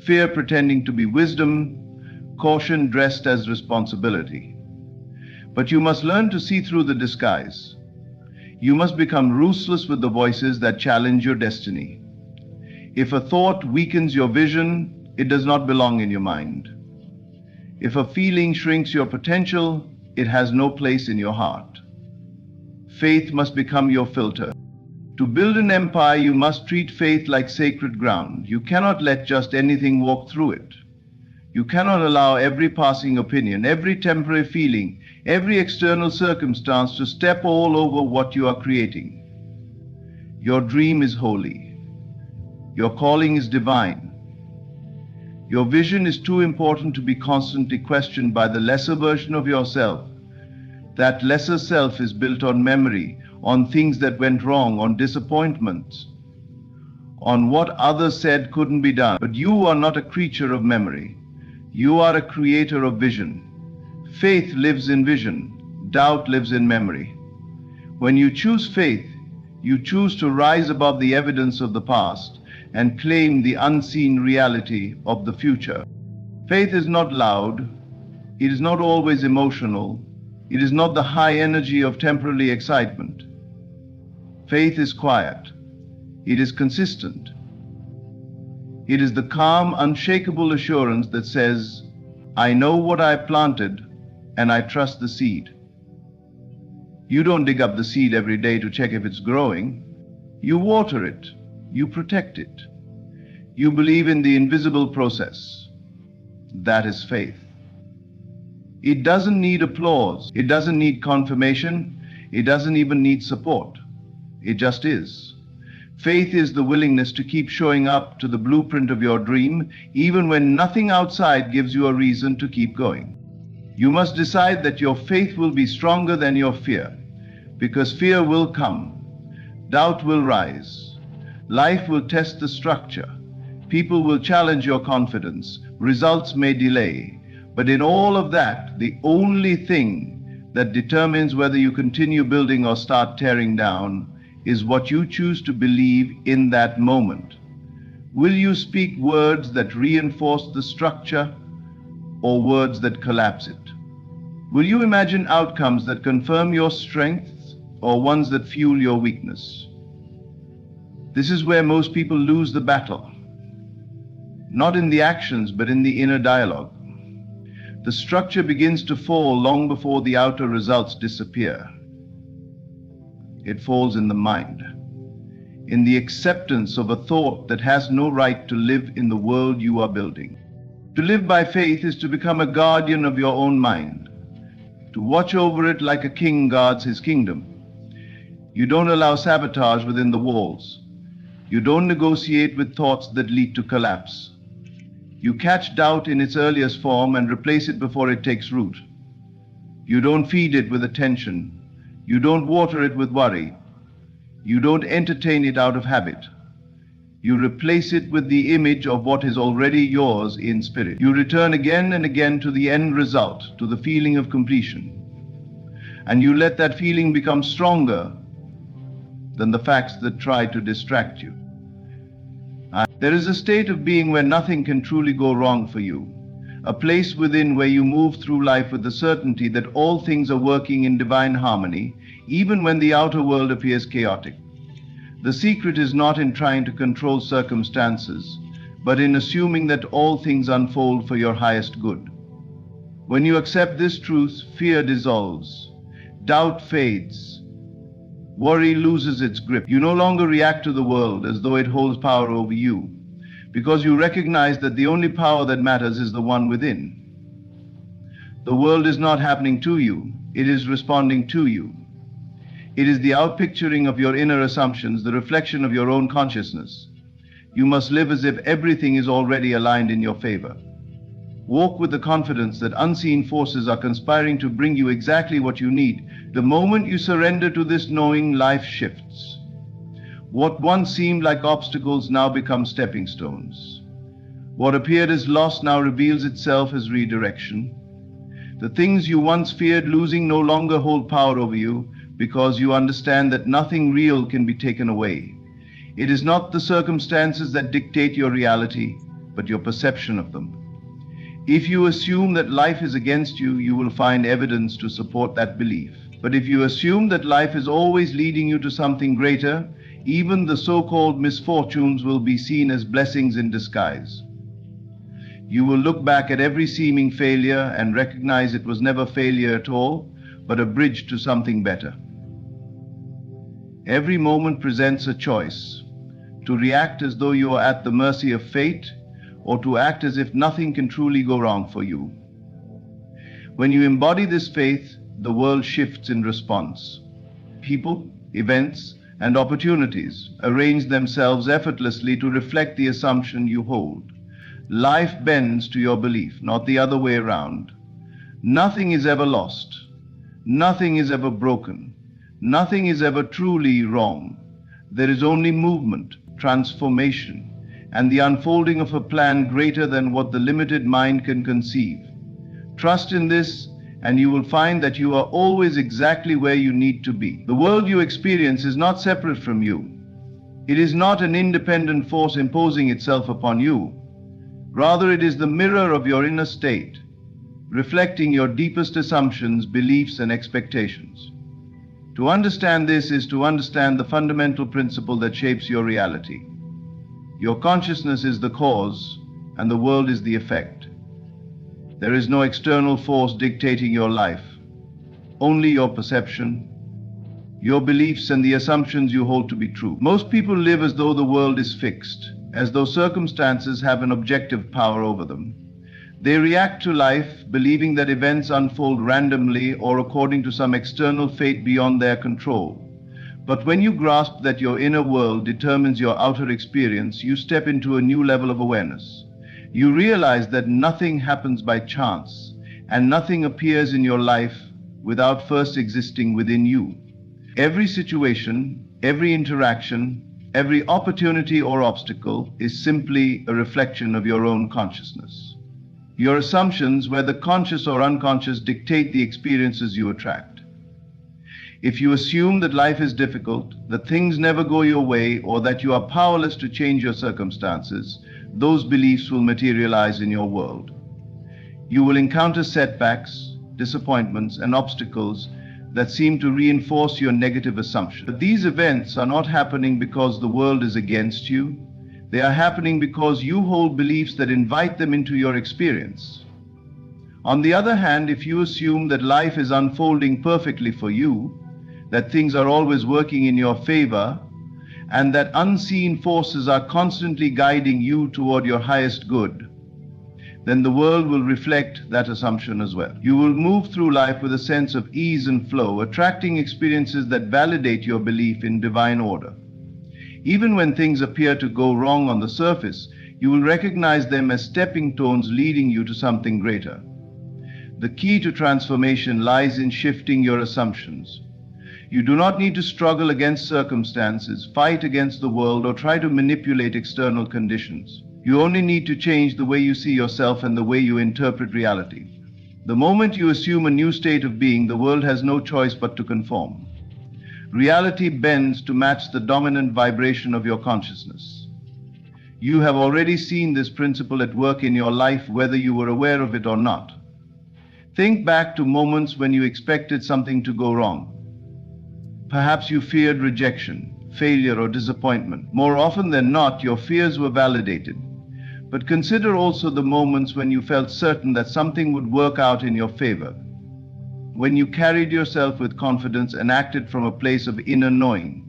fear pretending to be wisdom, caution dressed as responsibility. But you must learn to see through the disguise. You must become ruthless with the voices that challenge your destiny. If a thought weakens your vision, it does not belong in your mind. If a feeling shrinks your potential, it has no place in your heart. Faith must become your filter. To build an empire, you must treat faith like sacred ground. You cannot let just anything walk through it. You cannot allow every passing opinion, every temporary feeling, every external circumstance to step all over what you are creating. Your dream is holy. Your calling is divine. Your vision is too important to be constantly questioned by the lesser version of yourself. That lesser self is built on memory, on things that went wrong, on disappointments, on what others said couldn't be done. But you are not a creature of memory. You are a creator of vision. Faith lives in vision. Doubt lives in memory. When you choose faith, you choose to rise above the evidence of the past and claim the unseen reality of the future. Faith is not loud. It is not always emotional. It is not the high energy of temporary excitement. Faith is quiet. It is consistent. It is the calm, unshakable assurance that says, I know what I planted and I trust the seed. You don't dig up the seed every day to check if it's growing. You water it. You protect it. You believe in the invisible process. That is faith. It doesn't need applause. It doesn't need confirmation. It doesn't even need support. It just is. Faith is the willingness to keep showing up to the blueprint of your dream, even when nothing outside gives you a reason to keep going. You must decide that your faith will be stronger than your fear, because fear will come. Doubt will rise. Life will test the structure. People will challenge your confidence. Results may delay. But in all of that, the only thing that determines whether you continue building or start tearing down is what you choose to believe in that moment. Will you speak words that reinforce the structure or words that collapse it? Will you imagine outcomes that confirm your strengths or ones that fuel your weakness? This is where most people lose the battle. Not in the actions, but in the inner dialogue. The structure begins to fall long before the outer results disappear. It falls in the mind, in the acceptance of a thought that has no right to live in the world you are building. To live by faith is to become a guardian of your own mind, to watch over it like a king guards his kingdom. You don't allow sabotage within the walls. You don't negotiate with thoughts that lead to collapse. You catch doubt in its earliest form and replace it before it takes root. You don't feed it with attention. You don't water it with worry. You don't entertain it out of habit. You replace it with the image of what is already yours in spirit. You return again and again to the end result, to the feeling of completion. And you let that feeling become stronger than the facts that try to distract you. There is a state of being where nothing can truly go wrong for you, a place within where you move through life with the certainty that all things are working in divine harmony, even when the outer world appears chaotic. The secret is not in trying to control circumstances, but in assuming that all things unfold for your highest good. When you accept this truth, fear dissolves, doubt fades, worry loses its grip. You no longer react to the world as though it holds power over you, because you recognize that the only power that matters is the one within. The world is not happening to you, it is responding to you. It is the outpicturing of your inner assumptions, the reflection of your own consciousness. You must live as if everything is already aligned in your favor. Walk with the confidence that unseen forces are conspiring to bring you exactly what you need. The moment you surrender to this knowing, life shifts. What once seemed like obstacles now become stepping stones. What appeared as loss now reveals itself as redirection. The things you once feared losing no longer hold power over you, because you understand that nothing real can be taken away. It is not the circumstances that dictate your reality, but your perception of them. If you assume that life is against you, you will find evidence to support that belief. But if you assume that life is always leading you to something greater, even the so-called misfortunes will be seen as blessings in disguise. You will look back at every seeming failure and recognize it was never failure at all, but a bridge to something better. Every moment presents a choice, to react as though you are at the mercy of fate, or to act as if nothing can truly go wrong for you. When you embody this faith, the world shifts in response. People, events, and opportunities arrange themselves effortlessly to reflect the assumption you hold. Life bends to your belief, not the other way around. Nothing is ever lost. Nothing is ever broken. Nothing is ever truly wrong. There is only movement, transformation, and the unfolding of a plan greater than what the limited mind can conceive. Trust in this, and you will find that you are always exactly where you need to be. The world you experience is not separate from you. It is not an independent force imposing itself upon you. Rather, it is the mirror of your inner state, reflecting your deepest assumptions, beliefs, and expectations. To understand this is to understand the fundamental principle that shapes your reality. Your consciousness is the cause, and the world is the effect. There is no external force dictating your life, only your perception, your beliefs, and the assumptions you hold to be true. Most people live as though the world is fixed, as though circumstances have an objective power over them. They react to life, believing that events unfold randomly or according to some external fate beyond their control. But when you grasp that your inner world determines your outer experience, you step into a new level of awareness. You realize that nothing happens by chance, and nothing appears in your life without first existing within you. Every situation, every interaction, every opportunity or obstacle is simply a reflection of your own consciousness. Your assumptions, whether conscious or unconscious, dictate the experiences you attract. If you assume that life is difficult, that things never go your way, or that you are powerless to change your circumstances, those beliefs will materialize in your world. You will encounter setbacks, disappointments, and obstacles that seem to reinforce your negative assumption. But these events are not happening because the world is against you. They are happening because you hold beliefs that invite them into your experience. On the other hand, if you assume that life is unfolding perfectly for you, that things are always working in your favor, and that unseen forces are constantly guiding you toward your highest good, then the world will reflect that assumption as well. You will move through life with a sense of ease and flow, attracting experiences that validate your belief in divine order. Even when things appear to go wrong on the surface, you will recognize them as stepping stones leading you to something greater. The key to transformation lies in shifting your assumptions. You do not need to struggle against circumstances, fight against the world, or try to manipulate external conditions. You only need to change the way you see yourself and the way you interpret reality. The moment you assume a new state of being, the world has no choice but to conform. Reality bends to match the dominant vibration of your consciousness. You have already seen this principle at work in your life, whether you were aware of it or not. Think back to moments when you expected something to go wrong. Perhaps you feared rejection, failure, or disappointment. More often than not, your fears were validated. But consider also the moments when you felt certain that something would work out in your favor. When you carried yourself with confidence and acted from a place of inner knowing.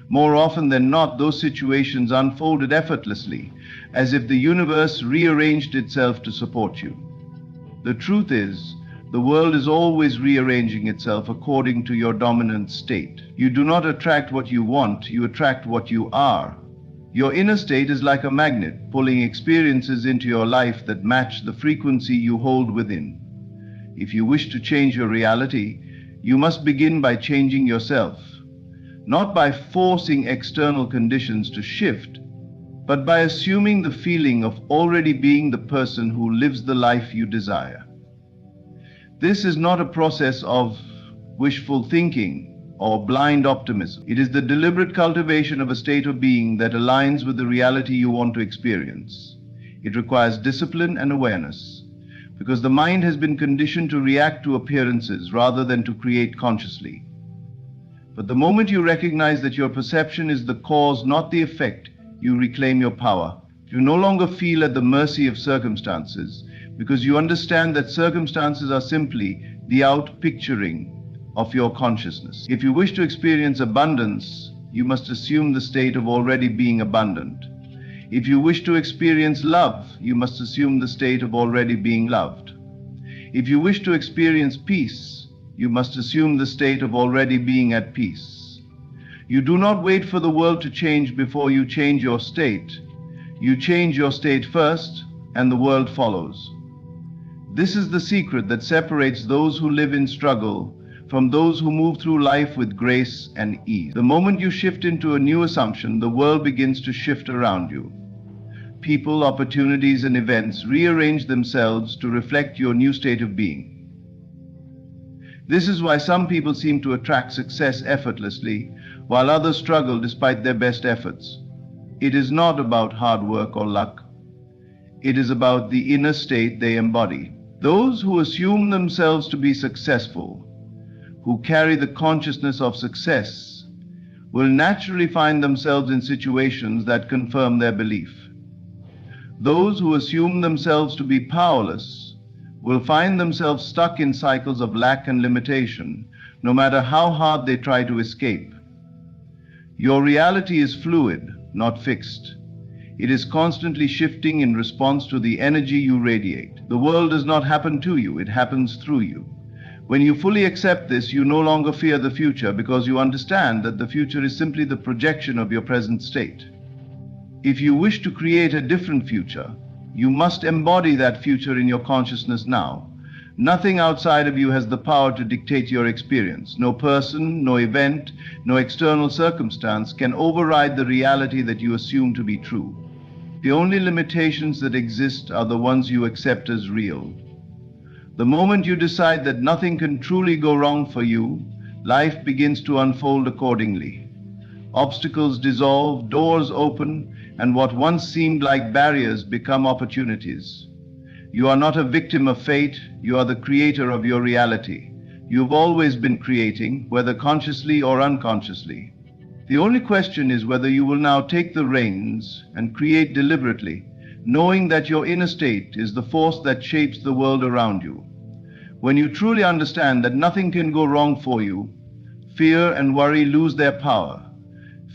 More often than not, those situations unfolded effortlessly, as if the universe rearranged itself to support you. The truth is, the world is always rearranging itself according to your dominant state. You do not attract what you want, you attract what you are. Your inner state is like a magnet, pulling experiences into your life that match the frequency you hold within. If you wish to change your reality, you must begin by changing yourself. Not by forcing external conditions to shift, but by assuming the feeling of already being the person who lives the life you desire. This is not a process of wishful thinking or blind optimism. It is the deliberate cultivation of a state of being that aligns with the reality you want to experience. It requires discipline and awareness, because the mind has been conditioned to react to appearances rather than to create consciously. But the moment you recognize that your perception is the cause, not the effect, you reclaim your power. You no longer feel at the mercy of circumstances, because you understand that circumstances are simply the outpicturing of your consciousness. If you wish to experience abundance, you must assume the state of already being abundant. If you wish to experience love, you must assume the state of already being loved. If you wish to experience peace, you must assume the state of already being at peace. You do not wait for the world to change before you change your state. You change your state first, and the world follows. This is the secret that separates those who live in struggle from those who move through life with grace and ease. The moment you shift into a new assumption, the world begins to shift around you. People, opportunities, and events rearrange themselves to reflect your new state of being. This is why some people seem to attract success effortlessly, while others struggle despite their best efforts. It is not about hard work or luck. It is about the inner state they embody. Those who assume themselves to be successful, who carry the consciousness of success, will naturally find themselves in situations that confirm their belief. Those who assume themselves to be powerless will find themselves stuck in cycles of lack and limitation, no matter how hard they try to escape. Your reality is fluid, not fixed. It is constantly shifting in response to the energy you radiate. The world does not happen to you, it happens through you. When you fully accept this, you no longer fear the future, because you understand that the future is simply the projection of your present state. If you wish to create a different future, you must embody that future in your consciousness now. Nothing outside of you has the power to dictate your experience. No person, no event, no external circumstance can override the reality that you assume to be true. The only limitations that exist are the ones you accept as real. The moment you decide that nothing can truly go wrong for you, life begins to unfold accordingly. Obstacles dissolve, doors open, and what once seemed like barriers become opportunities. You are not a victim of fate, you are the creator of your reality. You've always been creating, whether consciously or unconsciously. The only question is whether you will now take the reins and create deliberately, knowing that your inner state is the force that shapes the world around you. When you truly understand that nothing can go wrong for you, fear and worry lose their power.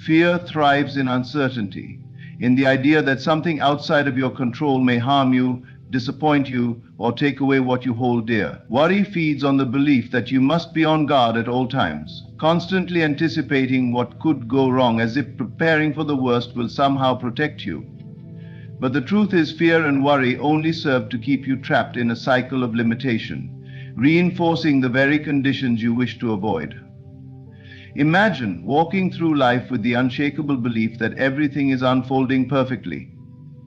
Fear thrives in uncertainty, in the idea that something outside of your control may harm you, disappoint you, or take away what you hold dear. Worry feeds on the belief that you must be on guard at all times, constantly anticipating what could go wrong, as if preparing for the worst will somehow protect you. But the truth is, fear and worry only serve to keep you trapped in a cycle of limitation, reinforcing the very conditions you wish to avoid. Imagine walking through life with the unshakable belief that everything is unfolding perfectly,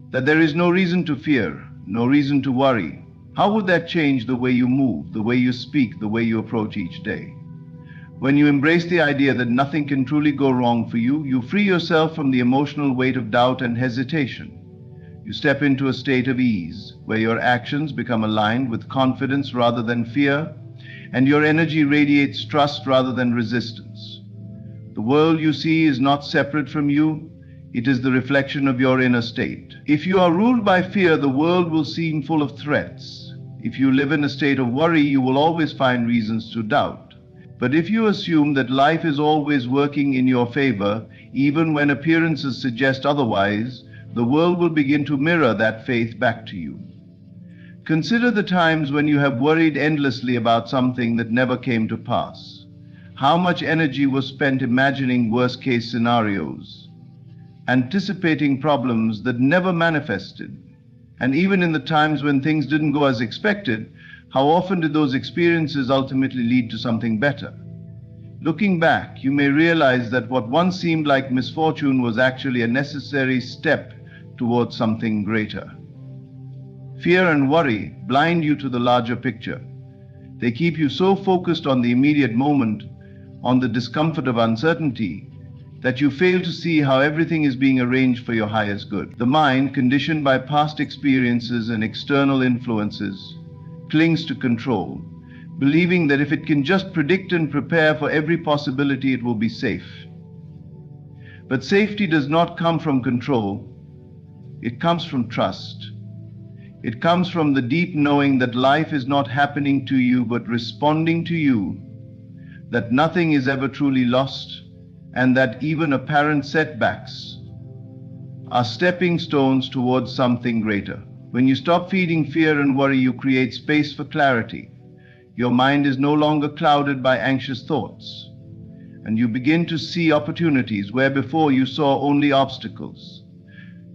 that there is no reason to fear, no reason to worry. How would that change the way you move, the way you speak, the way you approach each day? When you embrace the idea that nothing can truly go wrong for you, you free yourself from the emotional weight of doubt and hesitation. You step into a state of ease, where your actions become aligned with confidence rather than fear, and your energy radiates trust rather than resistance. The world you see is not separate from you, it is the reflection of your inner state. If you are ruled by fear, the world will seem full of threats. If you live in a state of worry, you will always find reasons to doubt. But if you assume that life is always working in your favor, even when appearances suggest otherwise, the world will begin to mirror that faith back to you. Consider the times when you have worried endlessly about something that never came to pass. How much energy was spent imagining worst-case scenarios, anticipating problems that never manifested. And even in the times when things didn't go as expected, how often did those experiences ultimately lead to something better? Looking back, you may realize that what once seemed like misfortune was actually a necessary step towards something greater. Fear and worry blind you to the larger picture. They keep you so focused on the immediate moment, on the discomfort of uncertainty, that you fail to see how everything is being arranged for your highest good. The mind, conditioned by past experiences and external influences, clings to control, believing that if it can just predict and prepare for every possibility, it will be safe. But safety does not come from control, it comes from trust. It comes from the deep knowing that life is not happening to you but responding to you, that nothing is ever truly lost, and that even apparent setbacks are stepping stones towards something greater. When you stop feeding fear and worry, you create space for clarity. Your mind is no longer clouded by anxious thoughts, and you begin to see opportunities where before you saw only obstacles.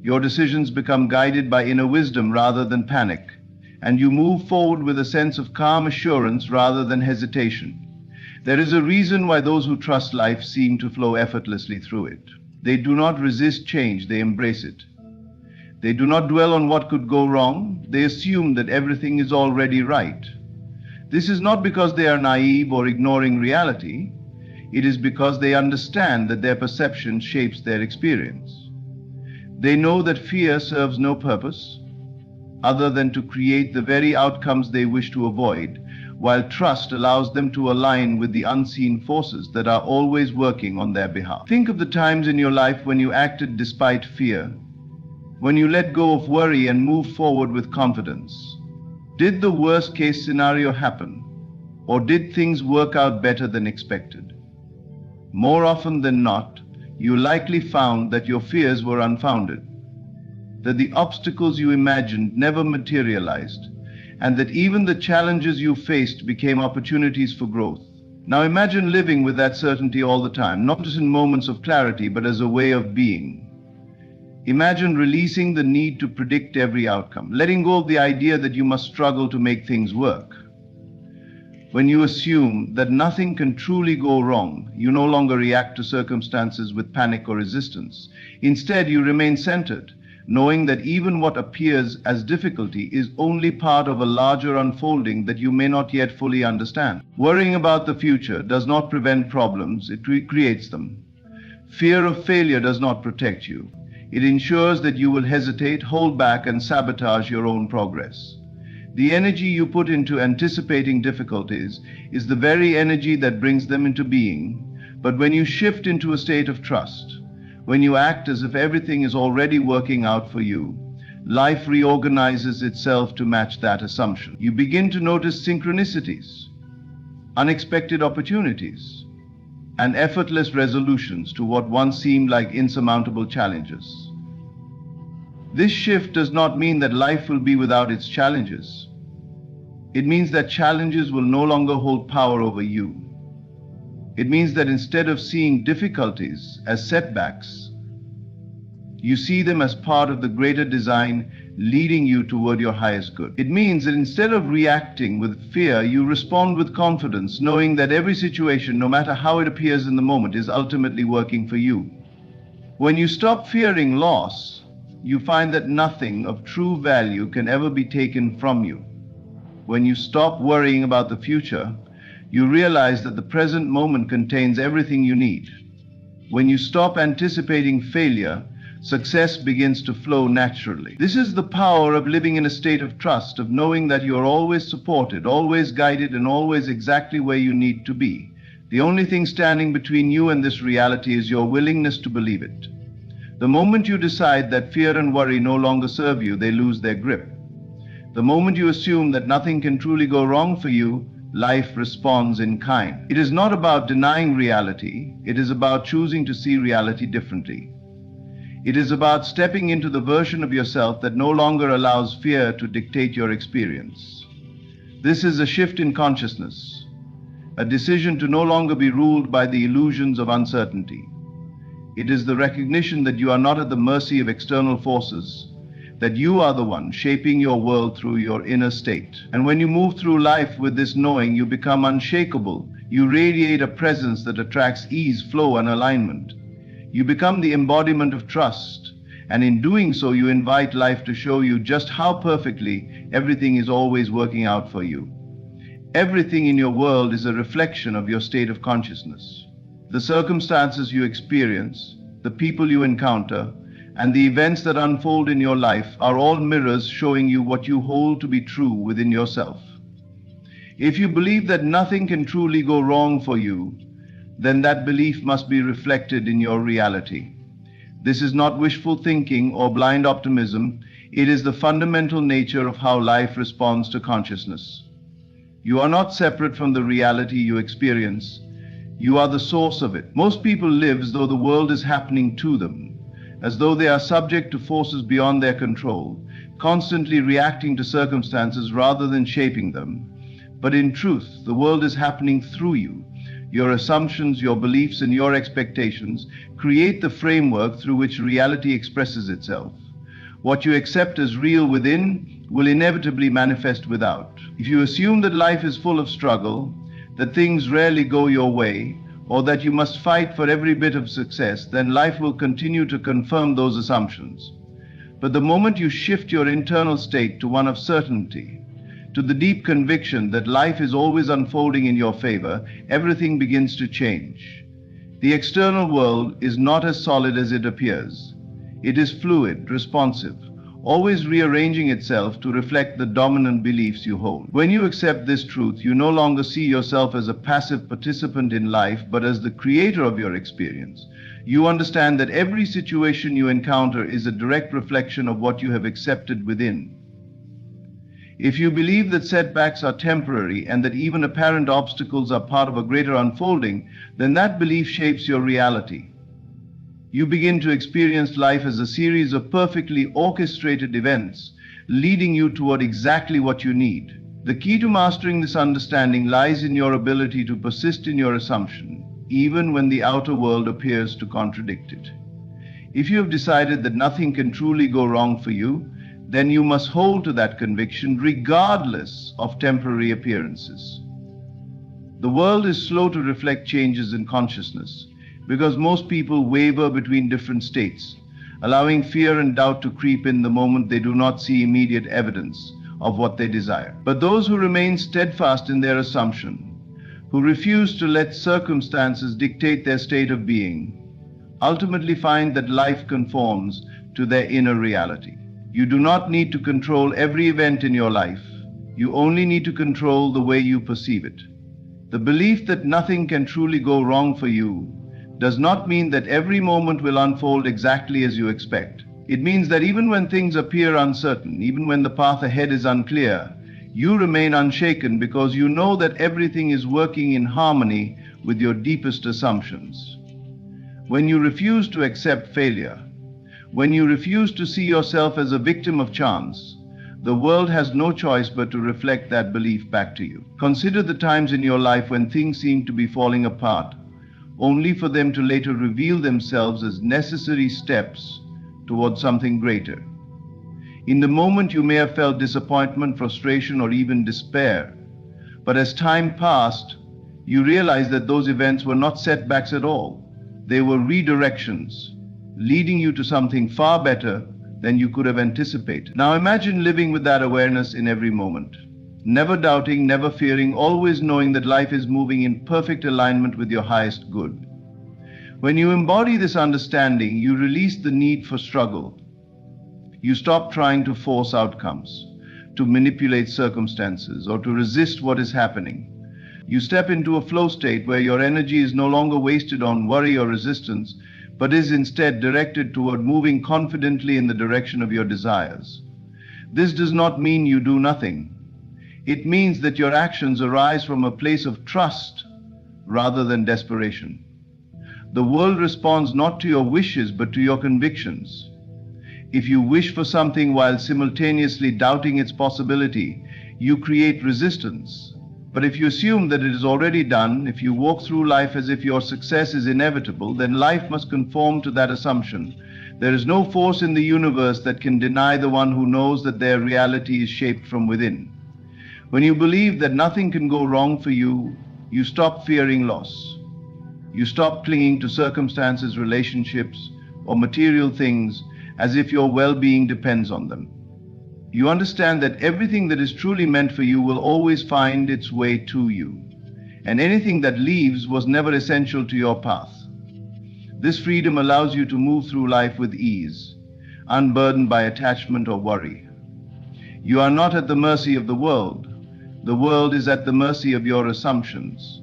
Your decisions become guided by inner wisdom rather than panic, and you move forward with a sense of calm assurance rather than hesitation. There is a reason why those who trust life seem to flow effortlessly through it. They do not resist change, they embrace it. They do not dwell on what could go wrong, they assume that everything is already right. This is not because they are naive or ignoring reality, it is because they understand that their perception shapes their experience. They know that fear serves no purpose other than to create the very outcomes they wish to avoid, while trust allows them to align with the unseen forces that are always working on their behalf. Think of the times in your life when you acted despite fear, when you let go of worry and moved forward with confidence. Did the worst-case scenario happen, or did things work out better than expected? More often than not, you likely found that your fears were unfounded, that the obstacles you imagined never materialized, and that even the challenges you faced became opportunities for growth. Now imagine living with that certainty all the time, not just in moments of clarity, but as a way of being. Imagine releasing the need to predict every outcome, letting go of the idea that you must struggle to make things work. When you assume that nothing can truly go wrong, you no longer react to circumstances with panic or resistance. Instead, you remain centered, knowing that even what appears as difficulty is only part of a larger unfolding that you may not yet fully understand. Worrying about the future does not prevent problems, it creates them. Fear of failure does not protect you. It ensures that you will hesitate, hold back, and sabotage your own progress. The energy you put into anticipating difficulties is the very energy that brings them into being. But when you shift into a state of trust, when you act as if everything is already working out for you, life reorganizes itself to match that assumption. You begin to notice synchronicities, unexpected opportunities, and effortless resolutions to what once seemed like insurmountable challenges. This shift does not mean that life will be without its challenges. It means that challenges will no longer hold power over you. It means that instead of seeing difficulties as setbacks, you see them as part of the greater design leading you toward your highest good. It means that instead of reacting with fear, you respond with confidence, knowing that every situation, no matter how it appears in the moment, is ultimately working for you. When you stop fearing loss, you find that nothing of true value can ever be taken from you. When you stop worrying about the future, you realize that the present moment contains everything you need. When you stop anticipating failure, success begins to flow naturally. This is the power of living in a state of trust, of knowing that you are always supported, always guided, and always exactly where you need to be. The only thing standing between you and this reality is your willingness to believe it. The moment you decide that fear and worry no longer serve you, they lose their grip. The moment you assume that nothing can truly go wrong for you, life responds in kind. It is not about denying reality, it is about choosing to see reality differently. It is about stepping into the version of yourself that no longer allows fear to dictate your experience. This is a shift in consciousness, a decision to no longer be ruled by the illusions of uncertainty. It is the recognition that you are not at the mercy of external forces, that you are the one shaping your world through your inner state. And when you move through life with this knowing, you become unshakable. You radiate a presence that attracts ease, flow, and alignment. You become the embodiment of trust, and in doing so, you invite life to show you just how perfectly everything is always working out for you. Everything in your world is a reflection of your state of consciousness. The circumstances you experience, the people you encounter, and the events that unfold in your life are all mirrors showing you what you hold to be true within yourself. If you believe that nothing can truly go wrong for you, then that belief must be reflected in your reality. This is not wishful thinking or blind optimism. It is the fundamental nature of how life responds to consciousness. You are not separate from the reality you experience. You are the source of it. Most people live as though the world is happening to them, as though they are subject to forces beyond their control, constantly reacting to circumstances rather than shaping them. But in truth, the world is happening through you. Your assumptions, your beliefs, and your expectations create the framework through which reality expresses itself. What you accept as real within will inevitably manifest without. If you assume that life is full of struggle, that things rarely go your way, or that you must fight for every bit of success, then life will continue to confirm those assumptions. But the moment you shift your internal state to one of certainty, to the deep conviction that life is always unfolding in your favor, everything begins to change. The external world is not as solid as it appears. It is fluid, responsive, always rearranging itself to reflect the dominant beliefs you hold. When you accept this truth, you no longer see yourself as a passive participant in life, but as the creator of your experience. You understand that every situation you encounter is a direct reflection of what you have accepted within. If you believe that setbacks are temporary and that even apparent obstacles are part of a greater unfolding, then that belief shapes your reality. You begin to experience life as a series of perfectly orchestrated events, leading you toward exactly what you need. The key to mastering this understanding lies in your ability to persist in your assumption, even when the outer world appears to contradict it. If you have decided that nothing can truly go wrong for you, then you must hold to that conviction regardless of temporary appearances. The world is slow to reflect changes in consciousness, because most people waver between different states, allowing fear and doubt to creep in the moment they do not see immediate evidence of what they desire. But those who remain steadfast in their assumption, who refuse to let circumstances dictate their state of being, ultimately find that life conforms to their inner reality. You do not need to control every event in your life. You only need to control the way you perceive it. The belief that nothing can truly go wrong for you does not mean that every moment will unfold exactly as you expect. It means that even when things appear uncertain, even when the path ahead is unclear, you remain unshaken because you know that everything is working in harmony with your deepest assumptions. When you refuse to accept failure, when you refuse to see yourself as a victim of chance, the world has no choice but to reflect that belief back to you. Consider the times in your life when things seem to be falling apart, only for them to later reveal themselves as necessary steps towards something greater. In the moment you may have felt disappointment, frustration, or even despair. But as time passed, you realized that those events were not setbacks at all. They were redirections, leading you to something far better than you could have anticipated. Now imagine living with that awareness in every moment. Never doubting, never fearing, always knowing that life is moving in perfect alignment with your highest good. When you embody this understanding, you release the need for struggle. You stop trying to force outcomes, to manipulate circumstances, or to resist what is happening. You step into a flow state where your energy is no longer wasted on worry or resistance, but is instead directed toward moving confidently in the direction of your desires. This does not mean you do nothing. It means that your actions arise from a place of trust rather than desperation. The world responds not to your wishes but to your convictions. If you wish for something while simultaneously doubting its possibility, you create resistance. But if you assume that it is already done, if you walk through life as if your success is inevitable, then life must conform to that assumption. There is no force in the universe that can deny the one who knows that their reality is shaped from within. When you believe that nothing can go wrong for you, you stop fearing loss. You stop clinging to circumstances, relationships, or material things as if your well-being depends on them. You understand that everything that is truly meant for you will always find its way to you, and anything that leaves was never essential to your path. This freedom allows you to move through life with ease, unburdened by attachment or worry. You are not at the mercy of the world. The world is at the mercy of your assumptions.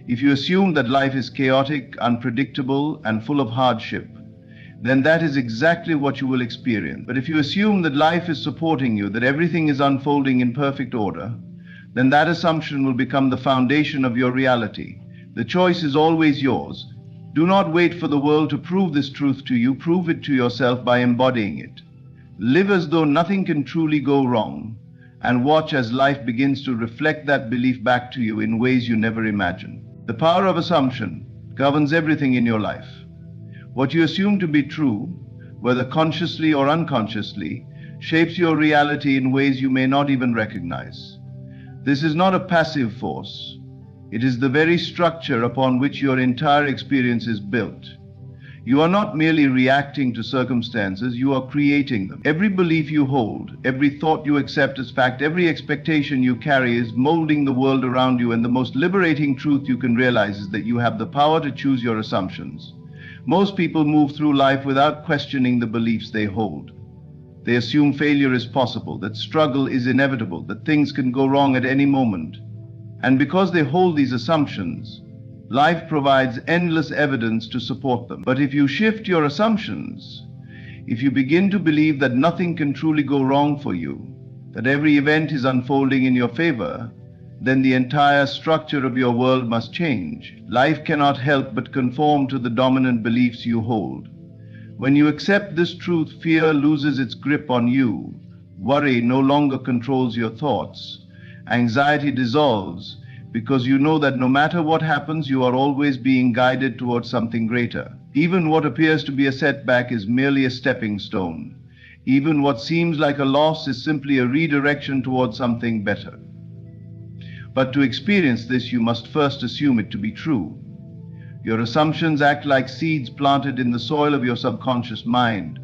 If you assume that life is chaotic, unpredictable, and full of hardship, then that is exactly what you will experience. But if you assume that life is supporting you, that everything is unfolding in perfect order, then that assumption will become the foundation of your reality. The choice is always yours. Do not wait for the world to prove this truth to you. Prove it to yourself by embodying it. Live as though nothing can truly go wrong, and watch as life begins to reflect that belief back to you in ways you never imagined. The power of assumption governs everything in your life. What you assume to be true, whether consciously or unconsciously, shapes your reality in ways you may not even recognize. This is not a passive force. It is the very structure upon which your entire experience is built. You are not merely reacting to circumstances, you are creating them. Every belief you hold, every thought you accept as fact, every expectation you carry is molding the world around you, and the most liberating truth you can realize is that you have the power to choose your assumptions. Most people move through life without questioning the beliefs they hold. They assume failure is possible, that struggle is inevitable, that things can go wrong at any moment. And because they hold these assumptions, life provides endless evidence to support them. But if you shift your assumptions, if you begin to believe that nothing can truly go wrong for you, that every event is unfolding in your favor, then the entire structure of your world must change. Life cannot help but conform to the dominant beliefs you hold. When you accept this truth, fear loses its grip on you. Worry no longer controls your thoughts. Anxiety dissolves because you know that no matter what happens, you are always being guided towards something greater. Even what appears to be a setback is merely a stepping stone. Even what seems like a loss is simply a redirection towards something better. But to experience this, you must first assume it to be true. Your assumptions act like seeds planted in the soil of your subconscious mind.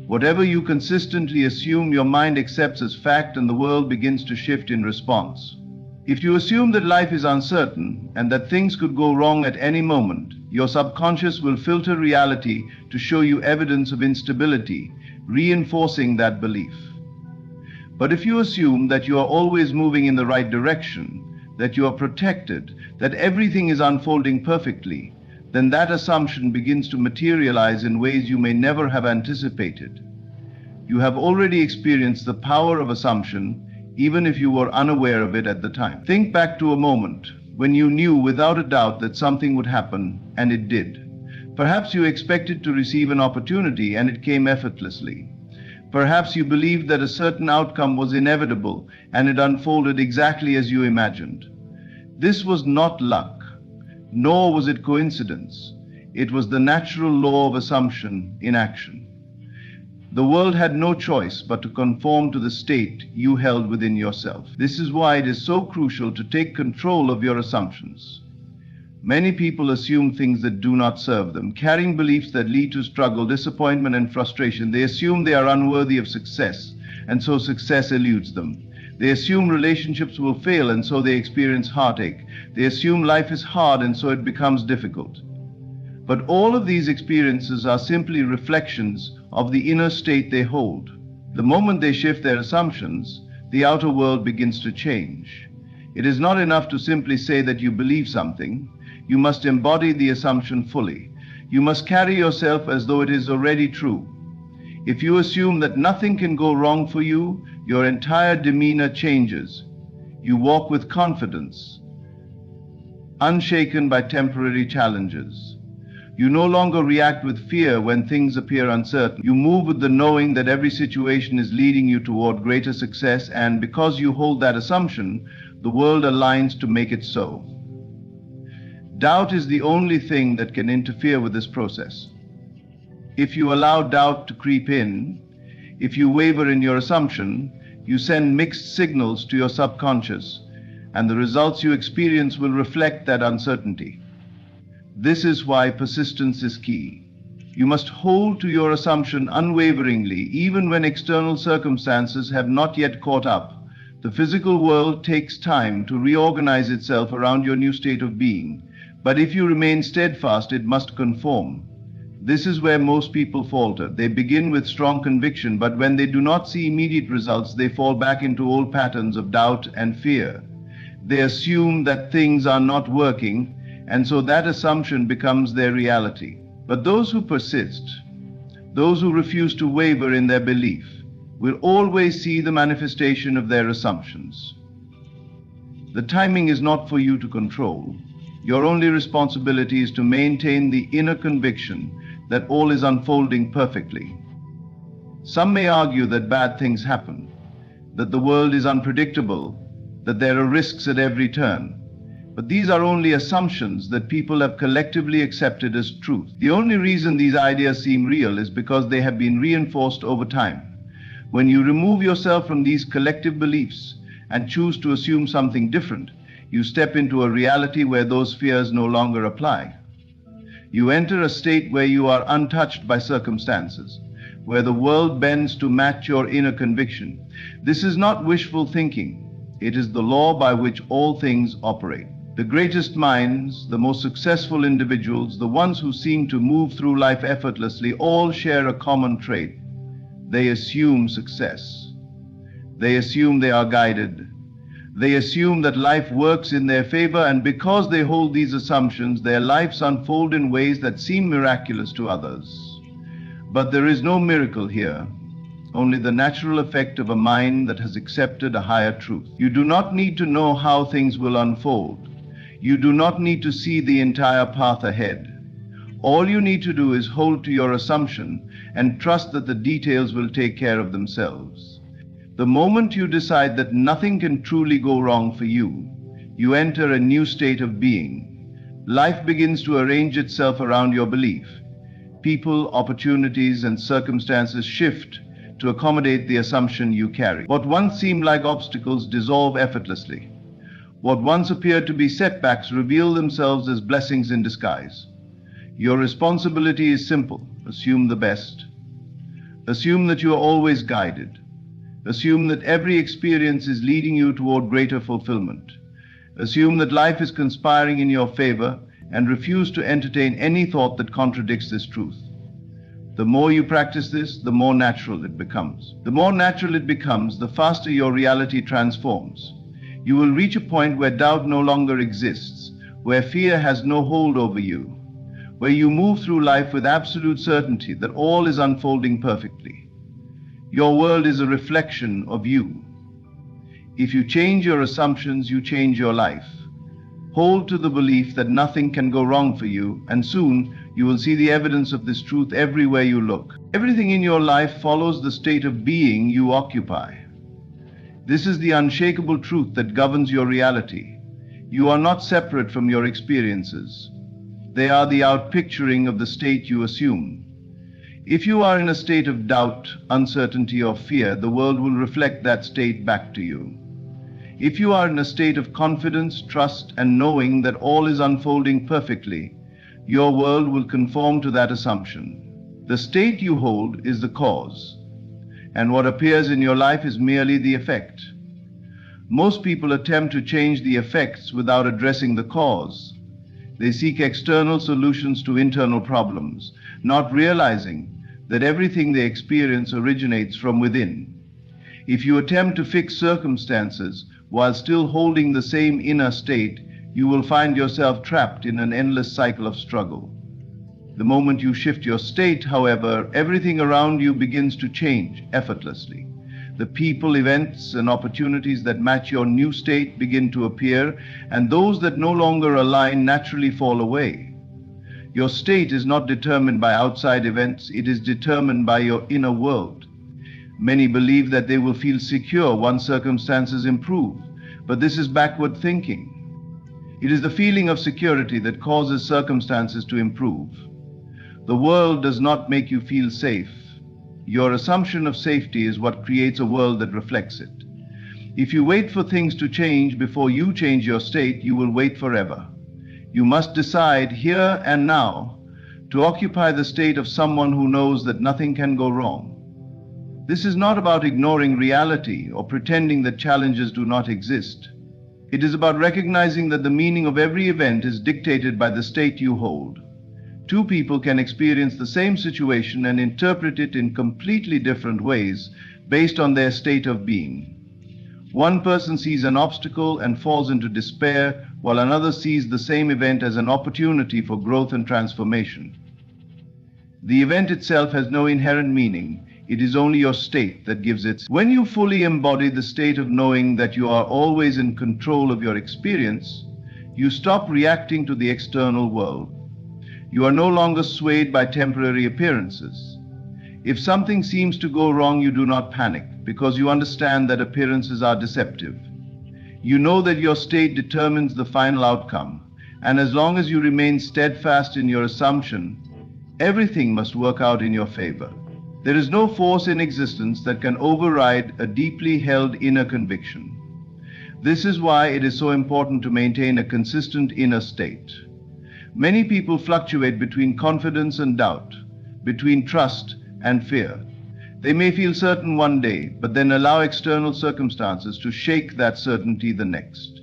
Whatever you consistently assume, your mind accepts as fact, and the world begins to shift in response. If you assume that life is uncertain and that things could go wrong at any moment, your subconscious will filter reality to show you evidence of instability, reinforcing that belief. But if you assume that you are always moving in the right direction, that you are protected, that everything is unfolding perfectly, then that assumption begins to materialize in ways you may never have anticipated. You have already experienced the power of assumption, even if you were unaware of it at the time. Think back to a moment when you knew without a doubt that something would happen, and it did. Perhaps you expected to receive an opportunity, and it came effortlessly. Perhaps you believed that a certain outcome was inevitable, and it unfolded exactly as you imagined. This was not luck, nor was it coincidence. It was the natural law of assumption in action. The world had no choice but to conform to the state you held within yourself. This is why it is so crucial to take control of your assumptions. Many people assume things that do not serve them, carrying beliefs that lead to struggle, disappointment, and frustration. They assume they are unworthy of success, and so success eludes them. They assume relationships will fail, and so they experience heartache. They assume life is hard, and so it becomes difficult. But all of these experiences are simply reflections of the inner state they hold. The moment they shift their assumptions, the outer world begins to change. It is not enough to simply say that you believe something. You must embody the assumption fully. You must carry yourself as though it is already true. If you assume that nothing can go wrong for you, your entire demeanor changes. You walk with confidence, unshaken by temporary challenges. You no longer react with fear when things appear uncertain. You move with the knowing that every situation is leading you toward greater success, and because you hold that assumption, the world aligns to make it so. Doubt is the only thing that can interfere with this process. If you allow doubt to creep in, if you waver in your assumption, you send mixed signals to your subconscious, and the results you experience will reflect that uncertainty. This is why persistence is key. You must hold to your assumption unwaveringly, even when external circumstances have not yet caught up. The physical world takes time to reorganize itself around your new state of being. But if you remain steadfast, it must conform. This is where most people falter. They begin with strong conviction, but when they do not see immediate results, they fall back into old patterns of doubt and fear. They assume that things are not working, and so that assumption becomes their reality. But those who persist, those who refuse to waver in their belief, will always see the manifestation of their assumptions. The timing is not for you to control. Your only responsibility is to maintain the inner conviction that all is unfolding perfectly. Some may argue that bad things happen, that the world is unpredictable, that there are risks at every turn. But these are only assumptions that people have collectively accepted as truth. The only reason these ideas seem real is because they have been reinforced over time. When you remove yourself from these collective beliefs and choose to assume something different, you step into a reality where those fears no longer apply. You enter a state where you are untouched by circumstances, where the world bends to match your inner conviction. This is not wishful thinking. It is the law by which all things operate. The greatest minds, the most successful individuals, the ones who seem to move through life effortlessly, all share a common trait. They assume success. They assume they are guided. They assume that life works in their favor, and because they hold these assumptions, their lives unfold in ways that seem miraculous to others. But there is no miracle here, only the natural effect of a mind that has accepted a higher truth. You do not need to know how things will unfold. You do not need to see the entire path ahead. All you need to do is hold to your assumption and trust that the details will take care of themselves. The moment you decide that nothing can truly go wrong for you, you enter a new state of being. Life begins to arrange itself around your belief. People, opportunities, and circumstances shift to accommodate the assumption you carry. What once seemed like obstacles dissolve effortlessly. What once appeared to be setbacks reveal themselves as blessings in disguise. Your responsibility is simple. Assume the best. Assume that you are always guided. Assume that every experience is leading you toward greater fulfillment. Assume that life is conspiring in your favor, and refuse to entertain any thought that contradicts this truth. The more you practice this, the more natural it becomes. The more natural it becomes, the faster your reality transforms. You will reach a point where doubt no longer exists, where fear has no hold over you, where you move through life with absolute certainty that all is unfolding perfectly. Your world is a reflection of you. If you change your assumptions, you change your life. Hold to the belief that nothing can go wrong for you, and soon you will see the evidence of this truth everywhere you look. Everything in your life follows the state of being you occupy. This is the unshakable truth that governs your reality. You are not separate from your experiences. They are the outpicturing of the state you assume. If you are in a state of doubt, uncertainty, or fear, the world will reflect that state back to you. If you are in a state of confidence, trust, and knowing that all is unfolding perfectly, your world will conform to that assumption. The state you hold is the cause, and what appears in your life is merely the effect. Most people attempt to change the effects without addressing the cause. They seek external solutions to internal problems, not realizing that everything they experience originates from within. If you attempt to fix circumstances while still holding the same inner state, you will find yourself trapped in an endless cycle of struggle. The moment you shift your state, however, everything around you begins to change effortlessly. The people, events, and opportunities that match your new state begin to appear, and those that no longer align naturally fall away. Your state is not determined by outside events, it is determined by your inner world. Many believe that they will feel secure once circumstances improve, but this is backward thinking. It is the feeling of security that causes circumstances to improve. The world does not make you feel safe. Your assumption of safety is what creates a world that reflects it. If you wait for things to change before you change your state, you will wait forever. You must decide here and now to occupy the state of someone who knows that nothing can go wrong. This is not about ignoring reality or pretending that challenges do not exist. It is about recognizing that the meaning of every event is dictated by the state you hold. Two people can experience the same situation and interpret it in completely different ways based on their state of being. One person sees an obstacle and falls into despair, while another sees the same event as an opportunity for growth and transformation. The event itself has no inherent meaning. It is only your state that gives it. When you fully embody the state of knowing that you are always in control of your experience, you stop reacting to the external world. You are no longer swayed by temporary appearances. If something seems to go wrong, you do not panic, because you understand that appearances are deceptive. You know that your state determines the final outcome, and as long as you remain steadfast in your assumption, everything must work out in your favor. There is no force in existence that can override a deeply held inner conviction. This is why it is so important to maintain a consistent inner state. Many people fluctuate between confidence and doubt, between trust and fear. They may feel certain one day, but then allow external circumstances to shake that certainty the next.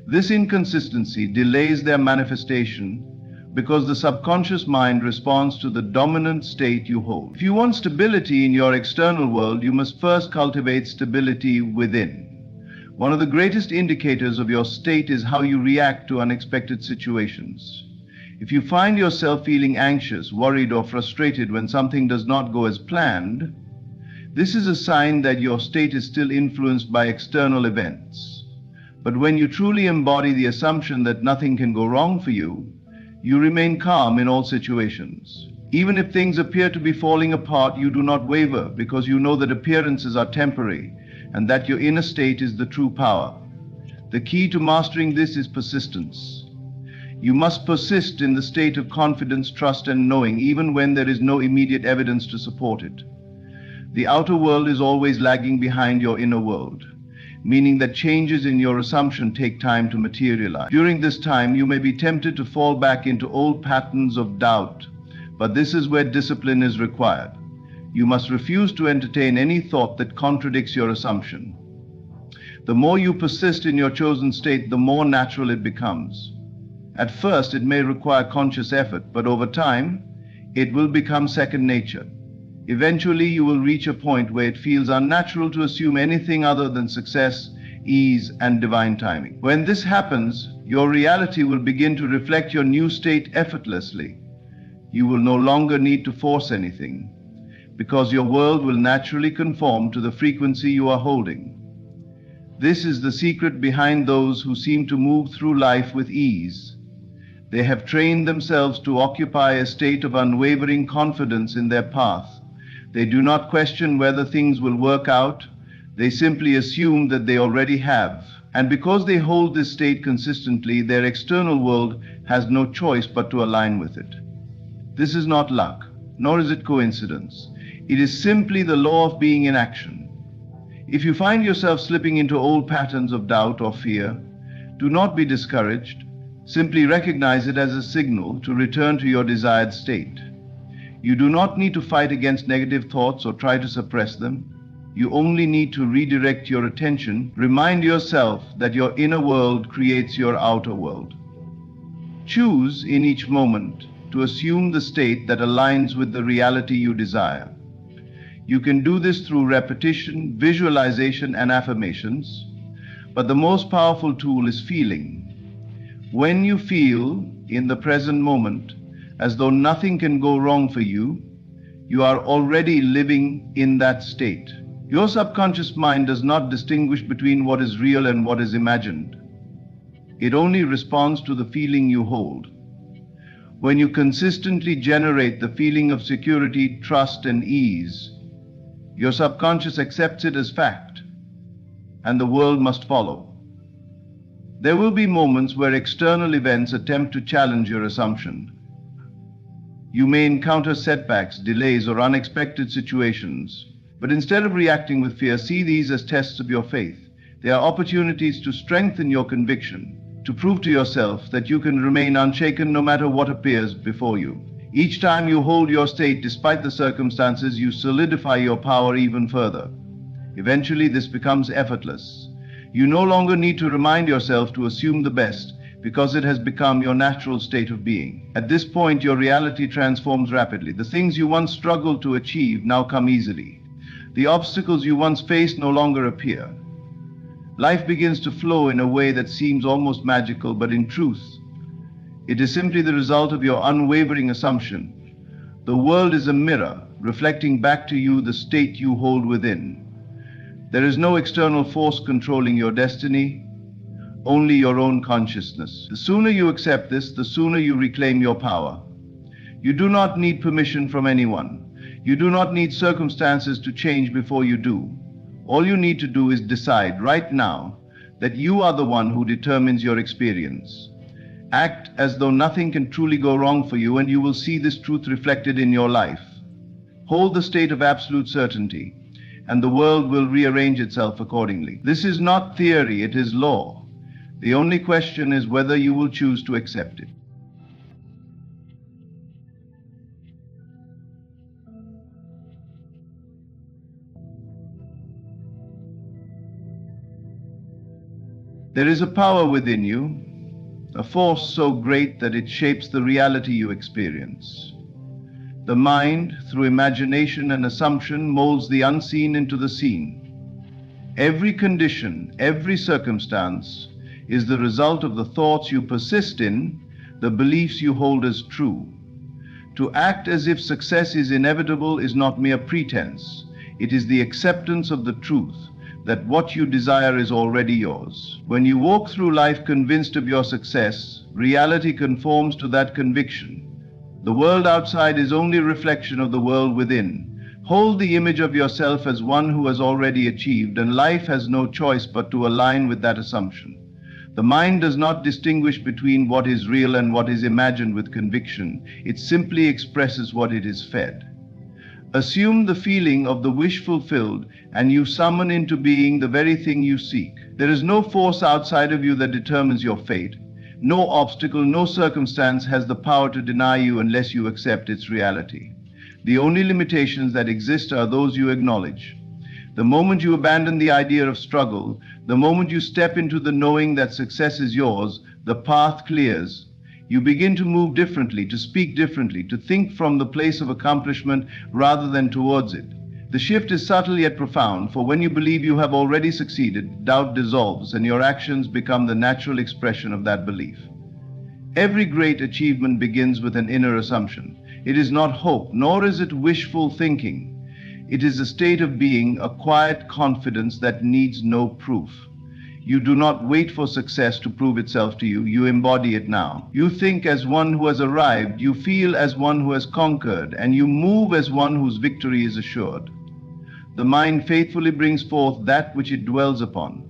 This inconsistency delays their manifestation because the subconscious mind responds to the dominant state you hold. If you want stability in your external world, you must first cultivate stability within. One of the greatest indicators of your state is how you react to unexpected situations. If you find yourself feeling anxious, worried, or frustrated when something does not go as planned, this is a sign that your state is still influenced by external events. But when you truly embody the assumption that nothing can go wrong for you, you remain calm in all situations. Even if things appear to be falling apart, you do not waver because you know that appearances are temporary and that your inner state is the true power. The key to mastering this is persistence. You must persist in the state of confidence, trust, and knowing, even when there is no immediate evidence to support it. The outer world is always lagging behind your inner world, meaning that changes in your assumption take time to materialize. During this time, you may be tempted to fall back into old patterns of doubt, but this is where discipline is required. You must refuse to entertain any thought that contradicts your assumption. The more you persist in your chosen state, the more natural it becomes. At first, it may require conscious effort, but over time, it will become second nature. Eventually, you will reach a point where it feels unnatural to assume anything other than success, ease, and divine timing. When this happens, your reality will begin to reflect your new state effortlessly. You will no longer need to force anything, because your world will naturally conform to the frequency you are holding. This is the secret behind those who seem to move through life with ease. They have trained themselves to occupy a state of unwavering confidence in their path. They do not question whether things will work out. They simply assume that they already have. And because they hold this state consistently, their external world has no choice but to align with it. This is not luck. nor is it coincidence. It is simply the law of being in action. If you find yourself slipping into old patterns of doubt or fear, do not be discouraged. Simply recognize it as a signal to return to your desired state. You do not need to fight against negative thoughts or try to suppress them. You only need to redirect your attention. Remind yourself that your inner world creates your outer world. Choose in each moment to assume the state that aligns with the reality you desire. You can do this through repetition, visualization, and affirmations, but the most powerful tool is feeling. When you feel in the present moment as though nothing can go wrong for you, you are already living in that state. Your subconscious mind does not distinguish between what is real and what is imagined. It only responds to the feeling you hold. When you consistently generate the feeling of security, trust, and ease, your subconscious accepts it as fact, and the world must follow. There will be moments where external events attempt to challenge your assumption. You may encounter setbacks, delays, or unexpected situations. But instead of reacting with fear, see these as tests of your faith. They are opportunities to strengthen your conviction, to prove to yourself that you can remain unshaken no matter what appears before you. Each time you hold your state despite the circumstances, you solidify your power even further. Eventually, this becomes effortless. You no longer need to remind yourself to assume the best, because it has become your natural state of being. At this point, your reality transforms rapidly. The things you once struggled to achieve now come easily. The obstacles you once faced no longer appear. Life begins to flow in a way that seems almost magical, but in truth, it is simply the result of your unwavering assumption. The world is a mirror, reflecting back to you the state you hold within. There is no external force controlling your destiny, only your own consciousness. The sooner you accept this, the sooner you reclaim your power. You do not need permission from anyone. You do not need circumstances to change before you do. All you need to do is decide right now that you are the one who determines your experience. Act as though nothing can truly go wrong for you, and you will see this truth reflected in your life. Hold the state of absolute certainty, and the world will rearrange itself accordingly. This is not theory, it is law. The only question is whether you will choose to accept it. There is a power within you, a force so great that it shapes the reality you experience. The mind, through imagination and assumption, molds the unseen into the seen. Every condition, every circumstance is the result of the thoughts you persist in, the beliefs you hold as true. To act as if success is inevitable is not mere pretense. It is the acceptance of the truth that what you desire is already yours. When you walk through life convinced of your success, reality conforms to that conviction. The world outside is only a reflection of the world within. Hold the image of yourself as one who has already achieved, and life has no choice but to align with that assumption. The mind does not distinguish between what is real and what is imagined with conviction. It simply expresses what it is fed. Assume the feeling of the wish fulfilled, and you summon into being the very thing you seek. There is no force outside of you that determines your fate. No obstacle, no circumstance has the power to deny you unless you accept its reality. The only limitations that exist are those you acknowledge. The moment you abandon the idea of struggle, the moment you step into the knowing that success is yours, the path clears. You begin to move differently, to speak differently, to think from the place of accomplishment rather than towards it. The shift is subtle yet profound, for when you believe you have already succeeded, doubt dissolves and your actions become the natural expression of that belief. Every great achievement begins with an inner assumption. It is not hope, nor is it wishful thinking. It is a state of being, a quiet confidence that needs no proof. You do not wait for success to prove itself to you. You embody it now. You think as one who has arrived. You feel as one who has conquered. And you move as one whose victory is assured. The mind faithfully brings forth that which it dwells upon.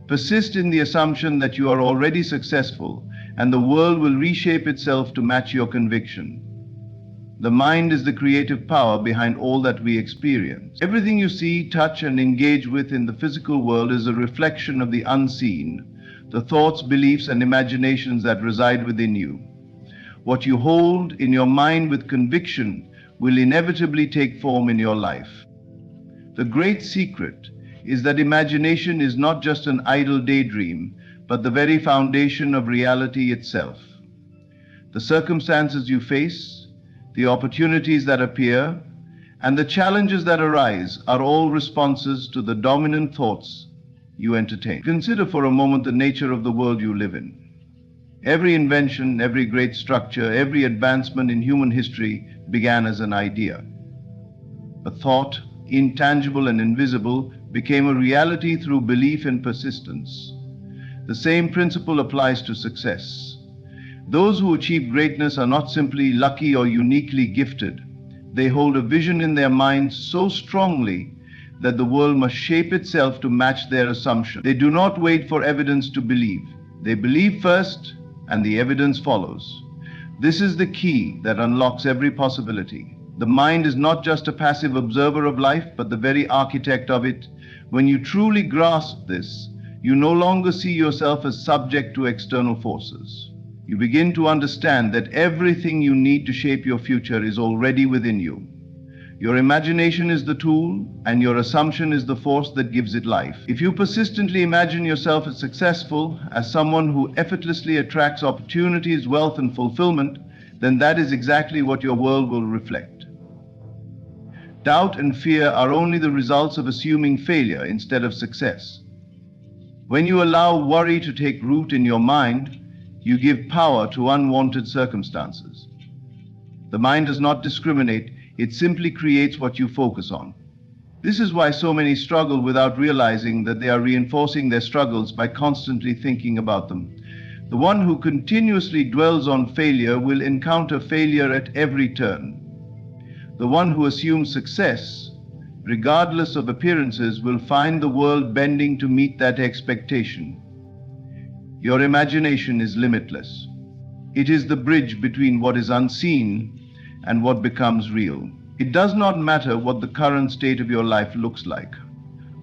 Persist in the assumption that you are already successful, and the world will reshape itself to match your conviction. The mind is the creative power behind all that we experience. Everything you see, touch, and engage with in the physical world is a reflection of the unseen, the thoughts, beliefs, and imaginations that reside within you. What you hold in your mind with conviction will inevitably take form in your life. The great secret is that imagination is not just an idle daydream, but the very foundation of reality itself. The circumstances you face, the opportunities that appear, and the challenges that arise are all responses to the dominant thoughts you entertain. Consider for a moment the nature of the world you live in. Every invention, every great structure, every advancement in human history began as an idea. A thought, intangible and invisible, became a reality through belief and persistence. The same principle applies to success. Those who achieve greatness are not simply lucky or uniquely gifted. They hold a vision in their minds so strongly that the world must shape itself to match their assumption. They do not wait for evidence to believe. They believe first, and the evidence follows. This is the key that unlocks every possibility. The mind is not just a passive observer of life, but the very architect of it. When you truly grasp this, you no longer see yourself as subject to external forces. You begin to understand that everything you need to shape your future is already within you. Your imagination is the tool, and your assumption is the force that gives it life. If you persistently imagine yourself as successful, as someone who effortlessly attracts opportunities, wealth, and fulfillment, then that is exactly what your world will reflect. Doubt and fear are only the results of assuming failure instead of success. When you allow worry to take root in your mind, you give power to unwanted circumstances. The mind does not discriminate, it simply creates what you focus on. This is why so many struggle without realizing that they are reinforcing their struggles by constantly thinking about them. The one who continuously dwells on failure will encounter failure at every turn. The one who assumes success, regardless of appearances, will find the world bending to meet that expectation. Your imagination is limitless. It is the bridge between what is unseen and what becomes real. It does not matter what the current state of your life looks like.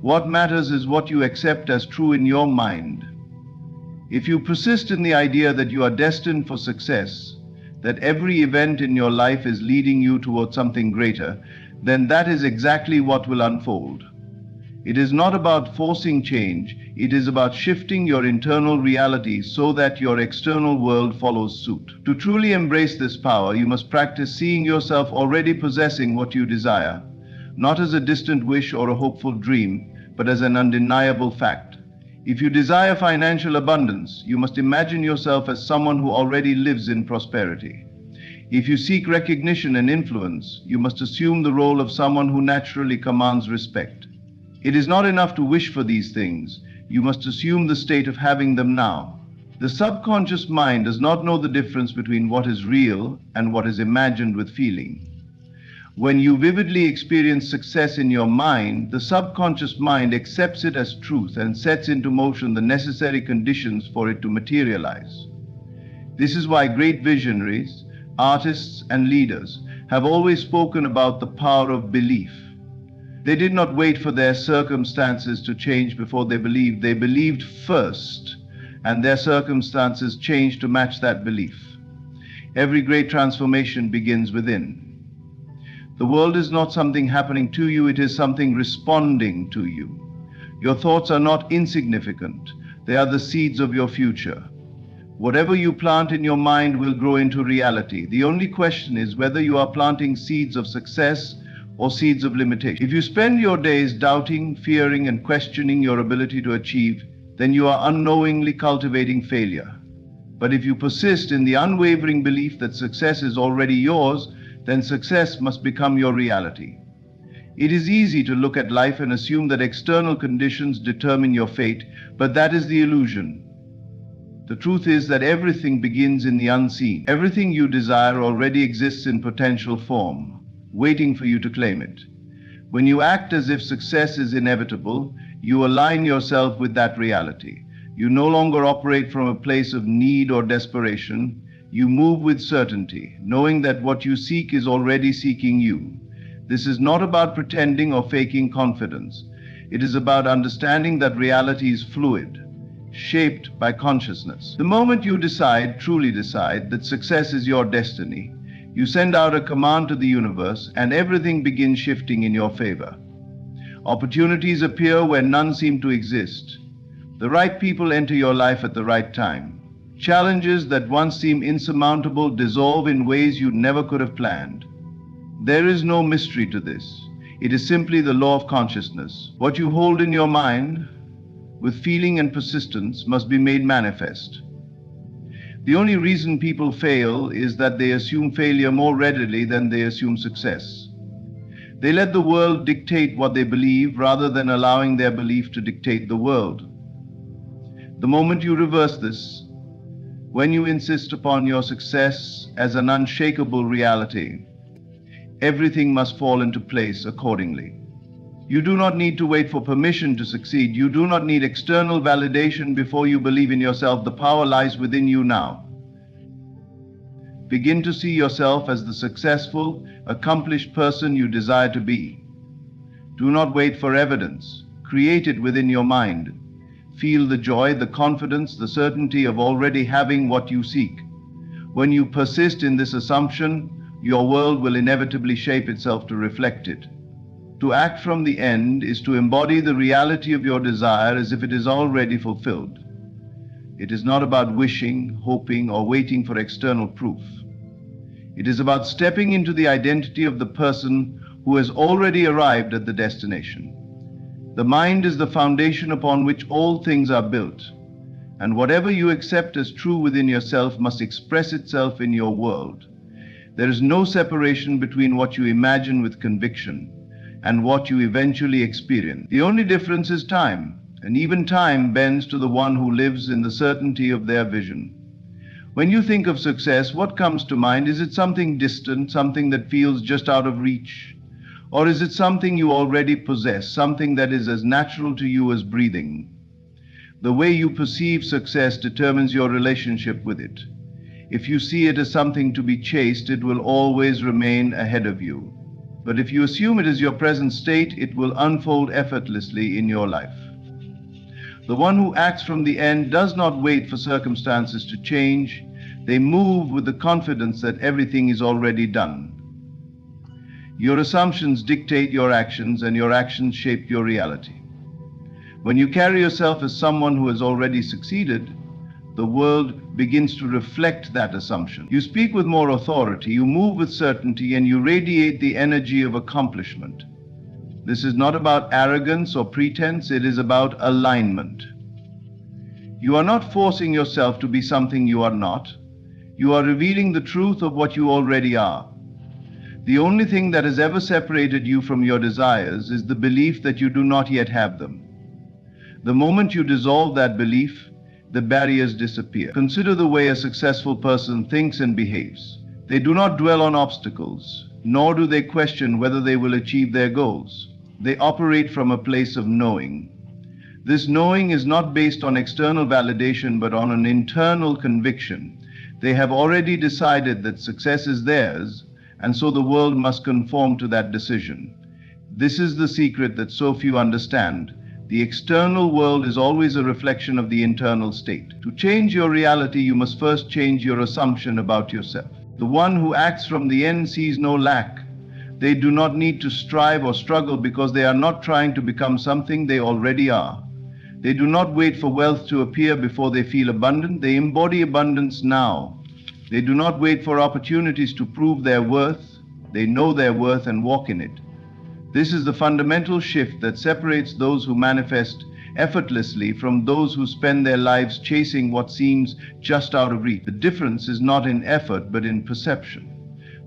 What matters is what you accept as true in your mind. If you persist in the idea that you are destined for success, that every event in your life is leading you towards something greater, then that is exactly what will unfold. It is not about forcing change, it is about shifting your internal reality so that your external world follows suit. To truly embrace this power, you must practice seeing yourself already possessing what you desire, not as a distant wish or a hopeful dream, but as an undeniable fact. If you desire financial abundance, you must imagine yourself as someone who already lives in prosperity. If you seek recognition and influence, you must assume the role of someone who naturally commands respect. It is not enough to wish for these things. You must assume the state of having them now. The subconscious mind does not know the difference between what is real and what is imagined with feeling. When you vividly experience success in your mind, the subconscious mind accepts it as truth and sets into motion the necessary conditions for it to materialize. This is why great visionaries, artists, and leaders have always spoken about the power of belief. They did not wait for their circumstances to change before they believed. They believed first, and their circumstances changed to match that belief. Every great transformation begins within. The world is not something happening to you, it is something responding to you. Your thoughts are not insignificant. They are the seeds of your future. Whatever you plant in your mind will grow into reality. The only question is whether you are planting seeds of success or seeds of limitation. If you spend your days doubting, fearing, and questioning your ability to achieve, then you are unknowingly cultivating failure. But if you persist in the unwavering belief that success is already yours, then success must become your reality. It is easy to look at life and assume that external conditions determine your fate, but that is the illusion. The truth is that everything begins in the unseen. Everything you desire already exists in potential form, waiting for you to claim it. When you act as if success is inevitable, you align yourself with that reality. You no longer operate from a place of need or desperation. You move with certainty, knowing that what you seek is already seeking you. This is not about pretending or faking confidence. It is about understanding that reality is fluid, shaped by consciousness. The moment you decide, truly decide, that success is your destiny, you send out a command to the universe and everything begins shifting in your favor. Opportunities appear where none seem to exist. The right people enter your life at the right time. Challenges that once seemed insurmountable dissolve in ways you never could have planned. There is no mystery to this. It is simply the law of consciousness. What you hold in your mind, with feeling and persistence, must be made manifest. The only reason people fail is that they assume failure more readily than they assume success. They let the world dictate what they believe rather than allowing their belief to dictate the world. The moment you reverse this, when you insist upon your success as an unshakable reality, everything must fall into place accordingly. You do not need to wait for permission to succeed. You do not need external validation before you believe in yourself. The power lies within you now. Begin to see yourself as the successful, accomplished person you desire to be. Do not wait for evidence. Create it within your mind. Feel the joy, the confidence, the certainty of already having what you seek. When you persist in this assumption, your world will inevitably shape itself to reflect it. To act from the end is to embody the reality of your desire as if it is already fulfilled. It is not about wishing, hoping, or waiting for external proof. It is about stepping into the identity of the person who has already arrived at the destination. The mind is the foundation upon which all things are built, and whatever you accept as true within yourself must express itself in your world. There is no separation between what you imagine with conviction and what you eventually experience. The only difference is time, and even time bends to the one who lives in the certainty of their vision. When you think of success, what comes to mind? Is it something distant, something that feels just out of reach? Or is it something you already possess, something that is as natural to you as breathing? The way you perceive success determines your relationship with it. If you see it as something to be chased, it will always remain ahead of you. But if you assume it is your present state, it will unfold effortlessly in your life. The one who acts from the end does not wait for circumstances to change. They move with the confidence that everything is already done. Your assumptions dictate your actions, and your actions shape your reality. When you carry yourself as someone who has already succeeded, the world begins to reflect that assumption. You speak with more authority, you move with certainty, and you radiate the energy of accomplishment. This is not about arrogance or pretense, it is about alignment. You are not forcing yourself to be something you are not. You are revealing the truth of what you already are. The only thing that has ever separated you from your desires is the belief that you do not yet have them. The moment you dissolve that belief, the barriers disappear. Consider the way a successful person thinks and behaves. They do not dwell on obstacles, nor do they question whether they will achieve their goals. They operate from a place of knowing. This knowing is not based on external validation, but on an internal conviction. They have already decided that success is theirs, and so the world must conform to that decision. This is the secret that so few understand. The external world is always a reflection of the internal state. To change your reality, you must first change your assumption about yourself. The one who acts from the end sees no lack. They do not need to strive or struggle because they are not trying to become something they already are. They do not wait for wealth to appear before they feel abundant. They embody abundance now. They do not wait for opportunities to prove their worth. They know their worth and walk in it. This is the fundamental shift that separates those who manifest effortlessly from those who spend their lives chasing what seems just out of reach. The difference is not in effort, but in perception.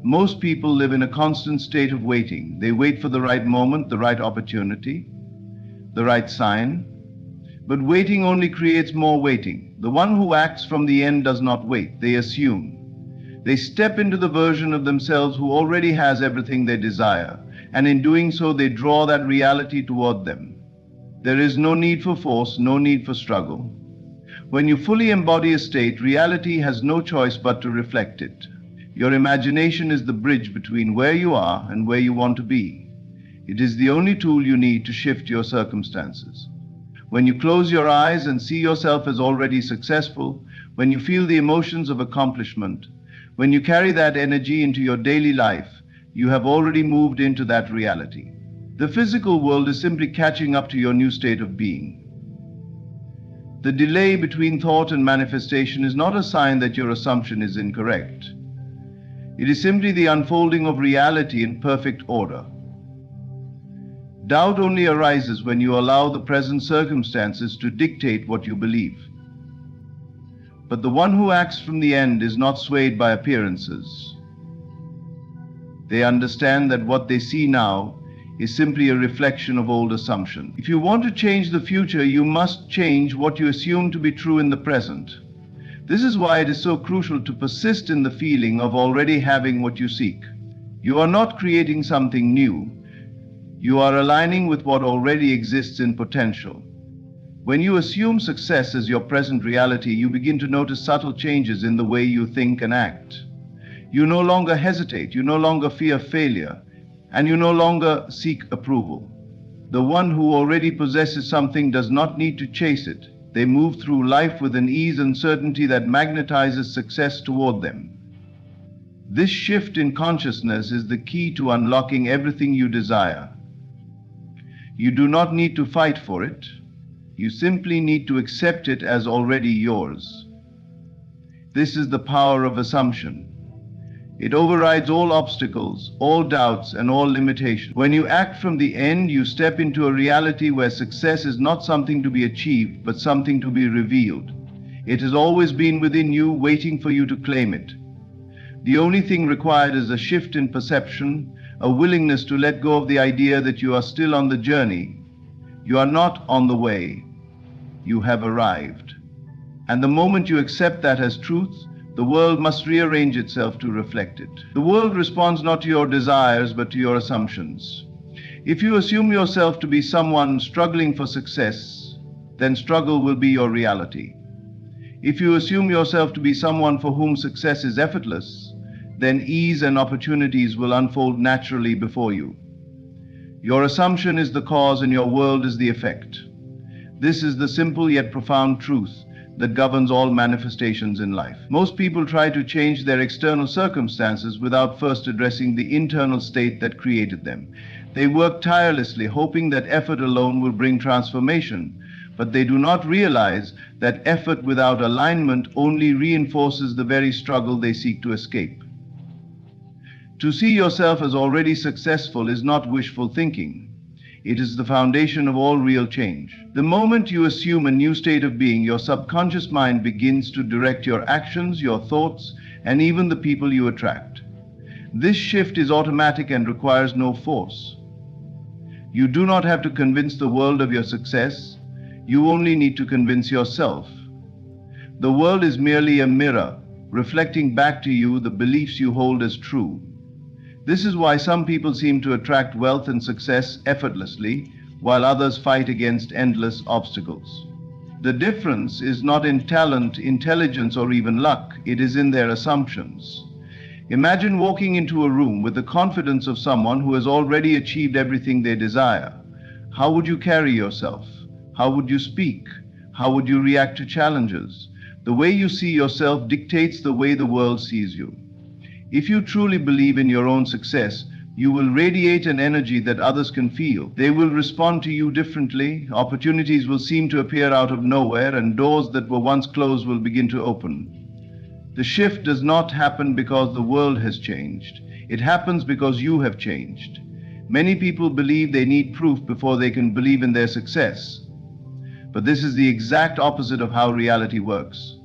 Most people live in a constant state of waiting. They wait for the right moment, the right opportunity, the right sign. But waiting only creates more waiting. The one who acts from the end does not wait. They assume. They step into the version of themselves who already has everything they desire, and in doing so they draw that reality toward them. There is no need for force, no need for struggle. When you fully embody a state, reality has no choice but to reflect it. Your imagination is the bridge between where you are and where you want to be. It is the only tool you need to shift your circumstances. When you close your eyes and see yourself as already successful, when you feel the emotions of accomplishment, when you carry that energy into your daily life, you have already moved into that reality. The physical world is simply catching up to your new state of being. The delay between thought and manifestation is not a sign that your assumption is incorrect. It is simply the unfolding of reality in perfect order. Doubt only arises when you allow the present circumstances to dictate what you believe. But the one who acts from the end is not swayed by appearances. They understand that what they see now is simply a reflection of old assumptions. If you want to change the future, you must change what you assume to be true in the present. This is why it is so crucial to persist in the feeling of already having what you seek. You are not creating something new. You are aligning with what already exists in potential. When you assume success as your present reality, you begin to notice subtle changes in the way you think and act. You no longer hesitate, you no longer fear failure, and you no longer seek approval. The one who already possesses something does not need to chase it. They move through life with an ease and certainty that magnetizes success toward them. This shift in consciousness is the key to unlocking everything you desire. You do not need to fight for it. You simply need to accept it as already yours. This is the power of assumption. It overrides all obstacles, all doubts, and all limitations. When you act from the end, you step into a reality where success is not something to be achieved, but something to be revealed. It has always been within you, waiting for you to claim it. The only thing required is a shift in perception, a willingness to let go of the idea that you are still on the journey. You are not on the way. You have arrived. And the moment you accept that as truth, the world must rearrange itself to reflect it. The world responds not to your desires, but to your assumptions. If you assume yourself to be someone struggling for success, then struggle will be your reality. If you assume yourself to be someone for whom success is effortless, then ease and opportunities will unfold naturally before you. Your assumption is the cause and your world is the effect. This is the simple yet profound truth that governs all manifestations in life. Most people try to change their external circumstances without first addressing the internal state that created them. They work tirelessly, hoping that effort alone will bring transformation, but they do not realize that effort without alignment only reinforces the very struggle they seek to escape. To see yourself as already successful is not wishful thinking. It is the foundation of all real change. The moment you assume a new state of being, your subconscious mind begins to direct your actions, your thoughts, and even the people you attract. This shift is automatic and requires no force. You do not have to convince the world of your success. You only need to convince yourself. The world is merely a mirror, reflecting back to you the beliefs you hold as true. This is why some people seem to attract wealth and success effortlessly, while others fight against endless obstacles. The difference is not in talent, intelligence, or even luck. It is in their assumptions. Imagine walking into a room with the confidence of someone who has already achieved everything they desire. How would you carry yourself? How would you speak? How would you react to challenges? The way you see yourself dictates the way the world sees you. If you truly believe in your own success, you will radiate an energy that others can feel. They will respond to you differently. Opportunities will seem to appear out of nowhere, and doors that were once closed will begin to open. The shift does not happen because the world has changed. It happens because you have changed. Many people believe they need proof before they can believe in their success. But this is the exact opposite of how reality works.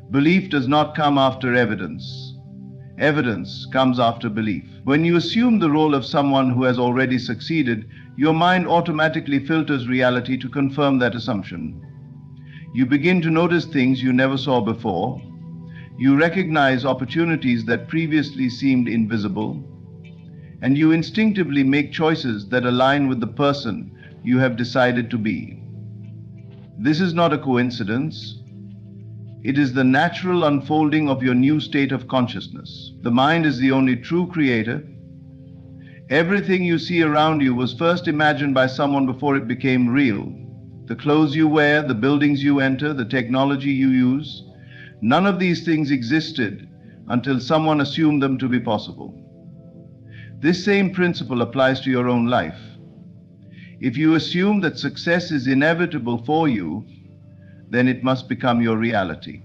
Belief does not come after evidence. Evidence comes after belief. When you assume the role of someone who has already succeeded, your mind automatically filters reality to confirm that assumption. You begin to notice things you never saw before. You recognize opportunities that previously seemed invisible. And you instinctively make choices that align with the person you have decided to be. This is not a coincidence. It is the natural unfolding of your new state of consciousness. The mind is the only true creator. Everything you see around you was first imagined by someone before it became real. The clothes you wear, the buildings you enter, the technology you use, none of these things existed until someone assumed them to be possible. This same principle applies to your own life. If you assume that success is inevitable for you, then it must become your reality.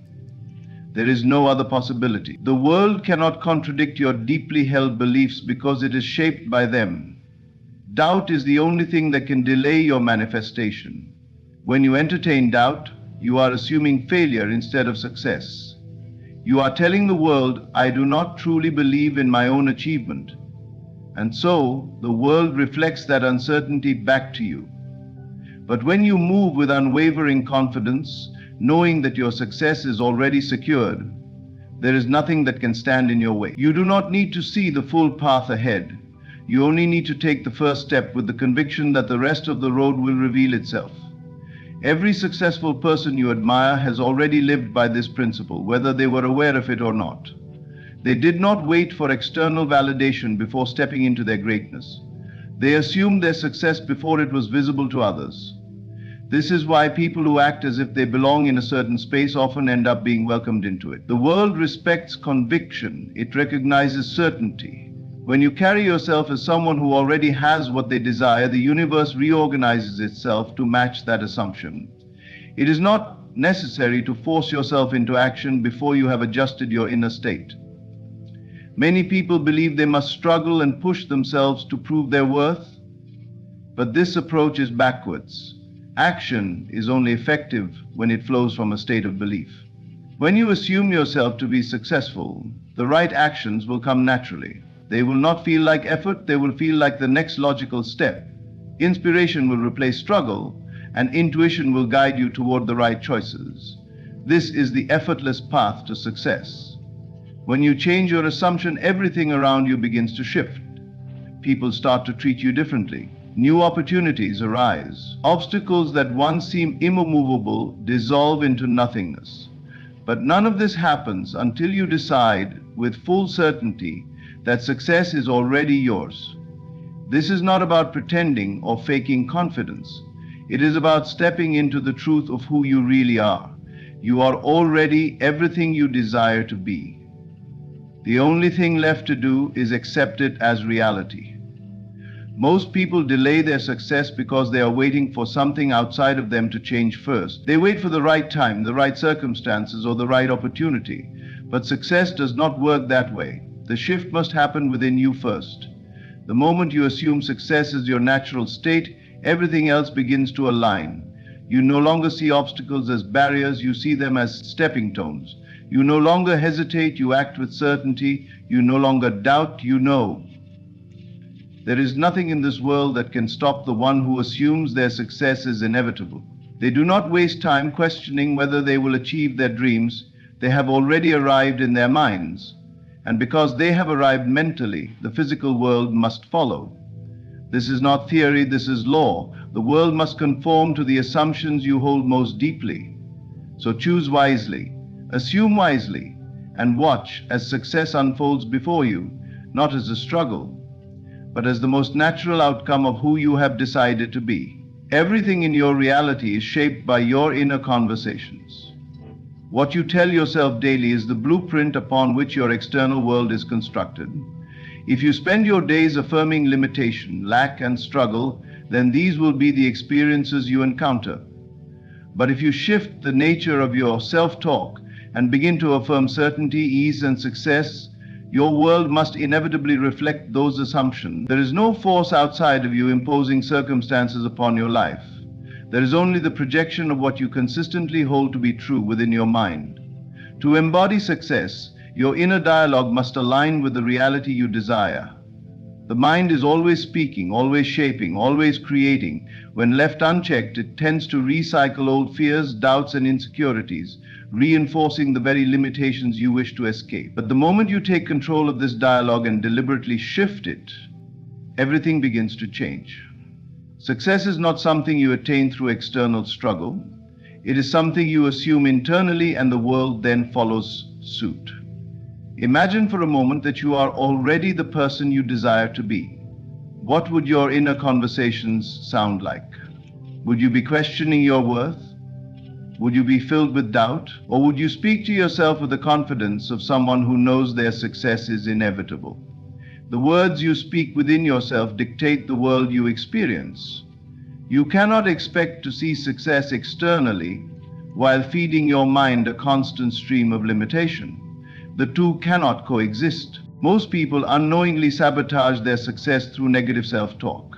There is no other possibility. The world cannot contradict your deeply held beliefs because it is shaped by them. Doubt is the only thing that can delay your manifestation. When you entertain doubt, you are assuming failure instead of success. You are telling the world, I do not truly believe in my own achievement. And so, the world reflects that uncertainty back to you. But when you move with unwavering confidence, knowing that your success is already secured, there is nothing that can stand in your way. You do not need to see the full path ahead. You only need to take the first step with the conviction that the rest of the road will reveal itself. Every successful person you admire has already lived by this principle, whether they were aware of it or not. They did not wait for external validation before stepping into their greatness. They assumed their success before it was visible to others. This is why people who act as if they belong in a certain space often end up being welcomed into it. The world respects conviction. It recognizes certainty. When you carry yourself as someone who already has what they desire, the universe reorganizes itself to match that assumption. It is not necessary to force yourself into action before you have adjusted your inner state. Many people believe they must struggle and push themselves to prove their worth, but this approach is backwards. Action is only effective when it flows from a state of belief. When you assume yourself to be successful, the right actions will come naturally. They will not feel like effort, they will feel like the next logical step. Inspiration will replace struggle, and intuition will guide you toward the right choices. This is the effortless path to success. When you change your assumption, everything around you begins to shift. People start to treat you differently. New opportunities arise. Obstacles that once seemed immovable dissolve into nothingness. But none of this happens until you decide with full certainty that success is already yours. This is not about pretending or faking confidence. It is about stepping into the truth of who you really are. You are already everything you desire to be. The only thing left to do is accept it as reality. Most people delay their success because they are waiting for something outside of them to change first. They wait for the right time, the right circumstances, or the right opportunity. But success does not work that way. The shift must happen within you first. The moment you assume success is your natural state, everything else begins to align. You no longer see obstacles as barriers, you see them as stepping stones. You no longer hesitate, you act with certainty. You no longer doubt, you know. There is nothing in this world that can stop the one who assumes their success is inevitable. They do not waste time questioning whether they will achieve their dreams. They have already arrived in their minds. And because they have arrived mentally, the physical world must follow. This is not theory, this is law. The world must conform to the assumptions you hold most deeply. So choose wisely, assume wisely, and watch as success unfolds before you, not as a struggle, but as the most natural outcome of who you have decided to be. Everything in your reality is shaped by your inner conversations. What you tell yourself daily is the blueprint upon which your external world is constructed. If you spend your days affirming limitation, lack, and struggle, then these will be the experiences you encounter. But if you shift the nature of your self-talk and begin to affirm certainty, ease, and success, your world must inevitably reflect those assumptions. There is no force outside of you imposing circumstances upon your life. There is only the projection of what you consistently hold to be true within your mind. To embody success, your inner dialogue must align with the reality you desire. The mind is always speaking, always shaping, always creating. When left unchecked, it tends to recycle old fears, doubts, and insecurities, reinforcing the very limitations you wish to escape. But the moment you take control of this dialogue and deliberately shift it, everything begins to change. Success is not something you attain through external struggle. It is something you assume internally and the world then follows suit. Imagine for a moment that you are already the person you desire to be. What would your inner conversations sound like? Would you be questioning your worth? Would you be filled with doubt? Or would you speak to yourself with the confidence of someone who knows their success is inevitable? The words you speak within yourself dictate the world you experience. You cannot expect to see success externally while feeding your mind a constant stream of limitation. The two cannot coexist. Most people unknowingly sabotage their success through negative self-talk.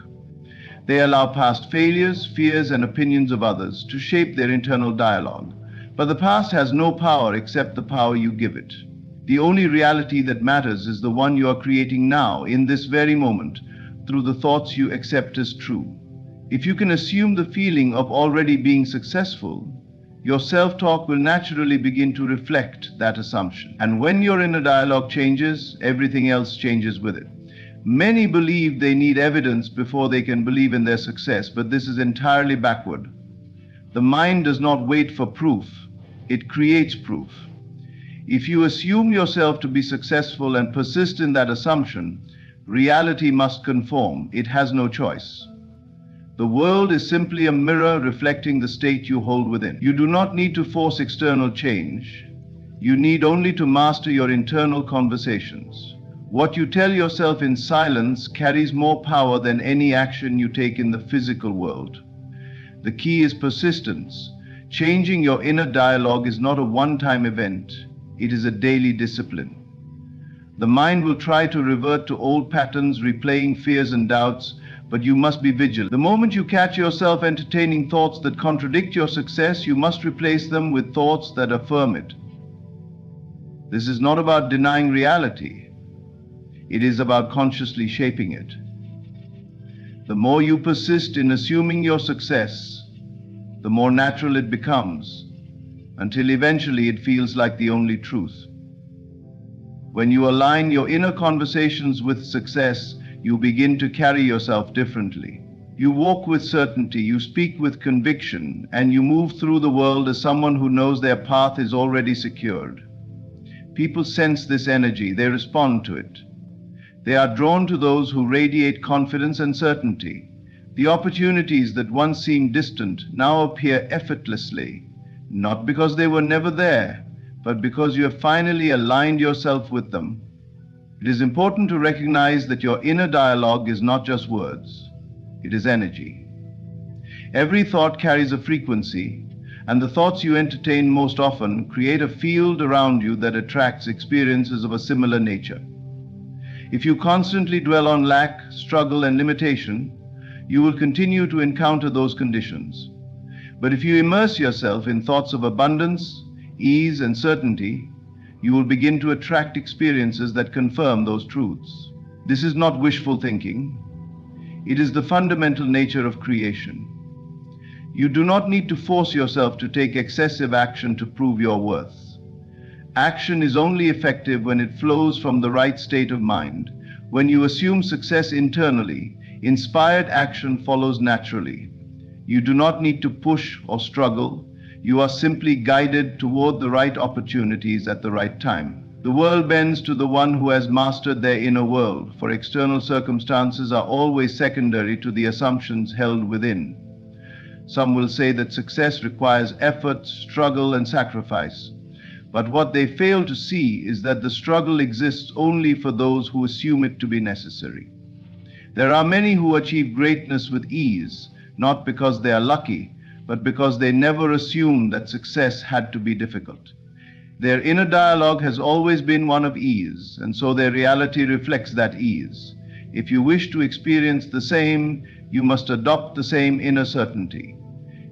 They allow past failures, fears, and opinions of others to shape their internal dialogue. But the past has no power except the power you give it. The only reality that matters is the one you are creating now, in this very moment, through the thoughts you accept as true. If you can assume the feeling of already being successful, your self-talk will naturally begin to reflect that assumption. And when your inner dialogue changes, everything else changes with it. Many believe they need evidence before they can believe in their success, but this is entirely backward. The mind does not wait for proof, it creates proof. If you assume yourself to be successful and persist in that assumption, reality must conform. It has no choice. The world is simply a mirror reflecting the state you hold within. You do not need to force external change. You need only to master your internal conversations. What you tell yourself in silence carries more power than any action you take in the physical world. The key is persistence. Changing your inner dialogue is not a one-time event. It is a daily discipline. The mind will try to revert to old patterns, replaying fears and doubts, but you must be vigilant. The moment you catch yourself entertaining thoughts that contradict your success, you must replace them with thoughts that affirm it. This is not about denying reality. It is about consciously shaping it. The more you persist in assuming your success, the more natural it becomes, until eventually it feels like the only truth. When you align your inner conversations with success, you begin to carry yourself differently. You walk with certainty, you speak with conviction, and you move through the world as someone who knows their path is already secured. People sense this energy, they respond to it. They are drawn to those who radiate confidence and certainty. The opportunities that once seemed distant now appear effortlessly, not because they were never there, but because you have finally aligned yourself with them. It is important to recognize that your inner dialogue is not just words, it is energy. Every thought carries a frequency, and the thoughts you entertain most often create a field around you that attracts experiences of a similar nature. If you constantly dwell on lack, struggle, and limitation, you will continue to encounter those conditions. But if you immerse yourself in thoughts of abundance, ease, and certainty, you will begin to attract experiences that confirm those truths. This is not wishful thinking. It is the fundamental nature of creation. You do not need to force yourself to take excessive action to prove your worth. Action is only effective when it flows from the right state of mind. When you assume success internally, inspired action follows naturally. You do not need to push or struggle. You are simply guided toward the right opportunities at the right time. The world bends to the one who has mastered their inner world, for external circumstances are always secondary to the assumptions held within. Some will say that success requires effort, struggle, and sacrifice. But what they fail to see is that the struggle exists only for those who assume it to be necessary. There are many who achieve greatness with ease, not because they are lucky, but because they never assumed that success had to be difficult. Their inner dialogue has always been one of ease, and so their reality reflects that ease. If you wish to experience the same, you must adopt the same inner certainty.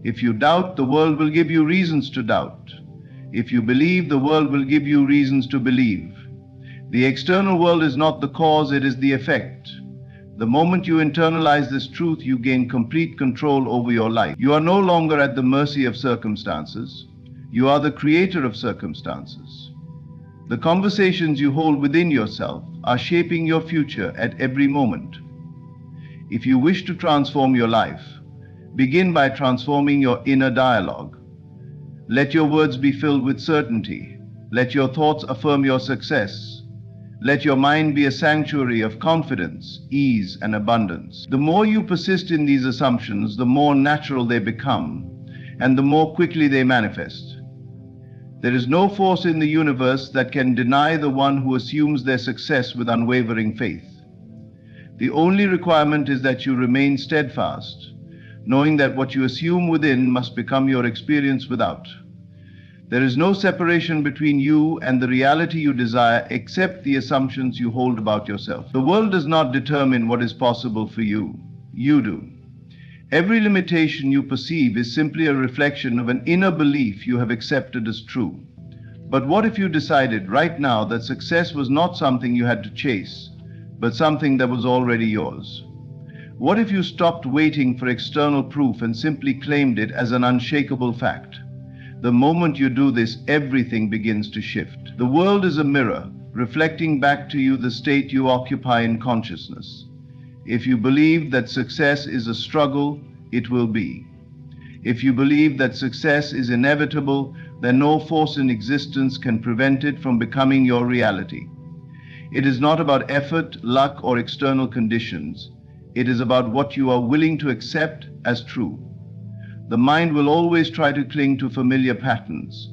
If you doubt, the world will give you reasons to doubt. If you believe, the world will give you reasons to believe. The external world is not the cause, it is the effect. The moment you internalize this truth, you gain complete control over your life. You are no longer at the mercy of circumstances. You are the creator of circumstances. The conversations you hold within yourself are shaping your future at every moment. If you wish to transform your life, begin by transforming your inner dialogue. Let your words be filled with certainty. Let your thoughts affirm your success. Let your mind be a sanctuary of confidence, ease, and abundance. The more you persist in these assumptions, the more natural they become, and the more quickly they manifest. There is no force in the universe that can deny the one who assumes their success with unwavering faith. The only requirement is that you remain steadfast, knowing that what you assume within must become your experience without. There is no separation between you and the reality you desire except the assumptions you hold about yourself. The world does not determine what is possible for you. You do. Every limitation you perceive is simply a reflection of an inner belief you have accepted as true. But what if you decided right now that success was not something you had to chase, but something that was already yours? What if you stopped waiting for external proof and simply claimed it as an unshakable fact? The moment you do this, everything begins to shift. The world is a mirror, reflecting back to you the state you occupy in consciousness. If you believe that success is a struggle, it will be. If you believe that success is inevitable, then no force in existence can prevent it from becoming your reality. It is not about effort, luck, or external conditions. It is about what you are willing to accept as true. The mind will always try to cling to familiar patterns.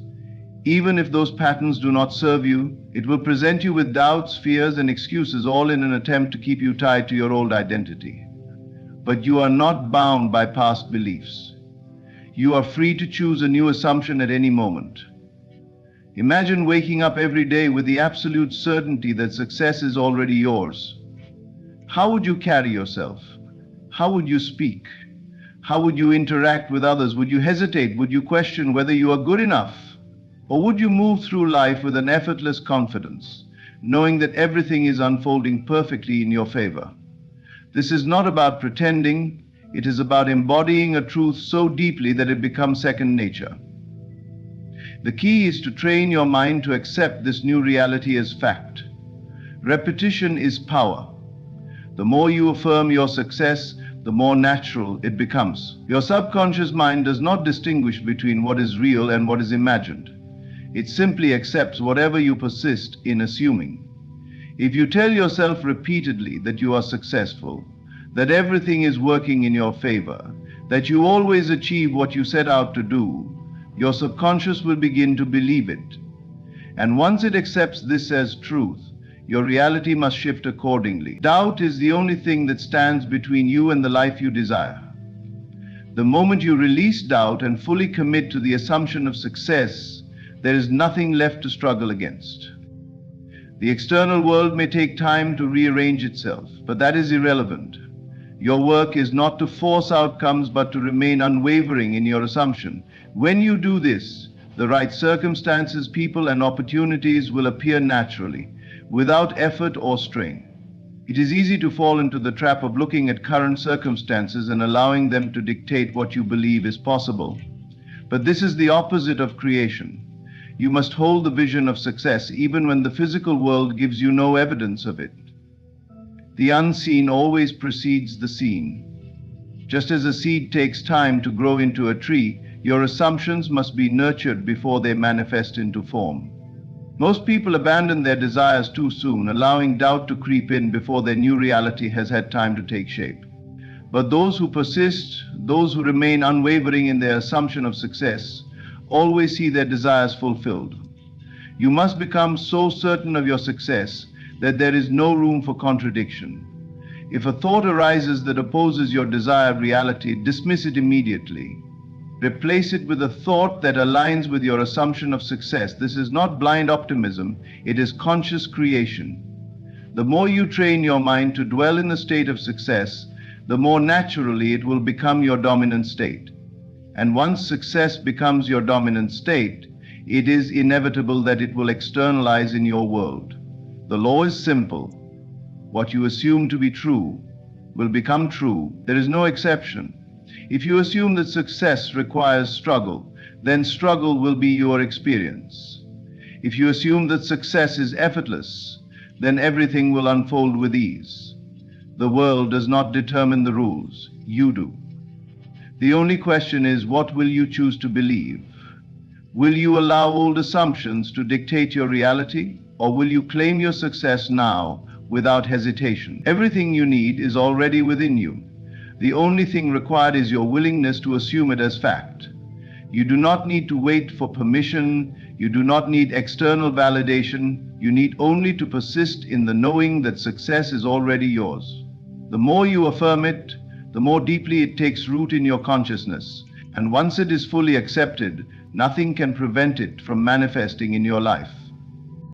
Even if those patterns do not serve you, it will present you with doubts, fears, and excuses, all in an attempt to keep you tied to your old identity. But you are not bound by past beliefs. You are free to choose a new assumption at any moment. Imagine waking up every day with the absolute certainty that success is already yours. How would you carry yourself? How would you speak? How would you interact with others? Would you hesitate? Would you question whether you are good enough? Or would you move through life with an effortless confidence, knowing that everything is unfolding perfectly in your favor? This is not about pretending. It is about embodying a truth so deeply that it becomes second nature. The key is to train your mind to accept this new reality as fact. Repetition is power. The more you affirm your success, the more natural it becomes. Your subconscious mind does not distinguish between what is real and what is imagined. It simply accepts whatever you persist in assuming. If you tell yourself repeatedly that you are successful, that everything is working in your favor, that you always achieve what you set out to do, your subconscious will begin to believe it. And once it accepts this as truth, your reality must shift accordingly. Doubt is the only thing that stands between you and the life you desire. The moment you release doubt and fully commit to the assumption of success, there is nothing left to struggle against. The external world may take time to rearrange itself, but that is irrelevant. Your work is not to force outcomes, but to remain unwavering in your assumption. When you do this, the right circumstances, people, and opportunities will appear naturally, without effort or strain. It is easy to fall into the trap of looking at current circumstances and allowing them to dictate what you believe is possible. But this is the opposite of creation. You must hold the vision of success even when the physical world gives you no evidence of it. The unseen always precedes the seen. Just as a seed takes time to grow into a tree, your assumptions must be nurtured before they manifest into form. Most people abandon their desires too soon, allowing doubt to creep in before their new reality has had time to take shape. But those who persist, those who remain unwavering in their assumption of success, always see their desires fulfilled. You must become so certain of your success that there is no room for contradiction. If a thought arises that opposes your desired reality, dismiss it immediately. Replace it with a thought that aligns with your assumption of success. This is not blind optimism, it is conscious creation. The more you train your mind to dwell in the state of success, the more naturally it will become your dominant state. And once success becomes your dominant state, it is inevitable that it will externalize in your world. The law is simple. What you assume to be true will become true. There is no exception. If you assume that success requires struggle, then struggle will be your experience. If you assume that success is effortless, then everything will unfold with ease. The world does not determine the rules, you do. The only question is, what will you choose to believe? Will you allow old assumptions to dictate your reality, or will you claim your success now without hesitation? Everything you need is already within you. The only thing required is your willingness to assume it as fact. You do not need to wait for permission. You do not need external validation. You need only to persist in the knowing that success is already yours. The more you affirm it, the more deeply it takes root in your consciousness. And once it is fully accepted, nothing can prevent it from manifesting in your life.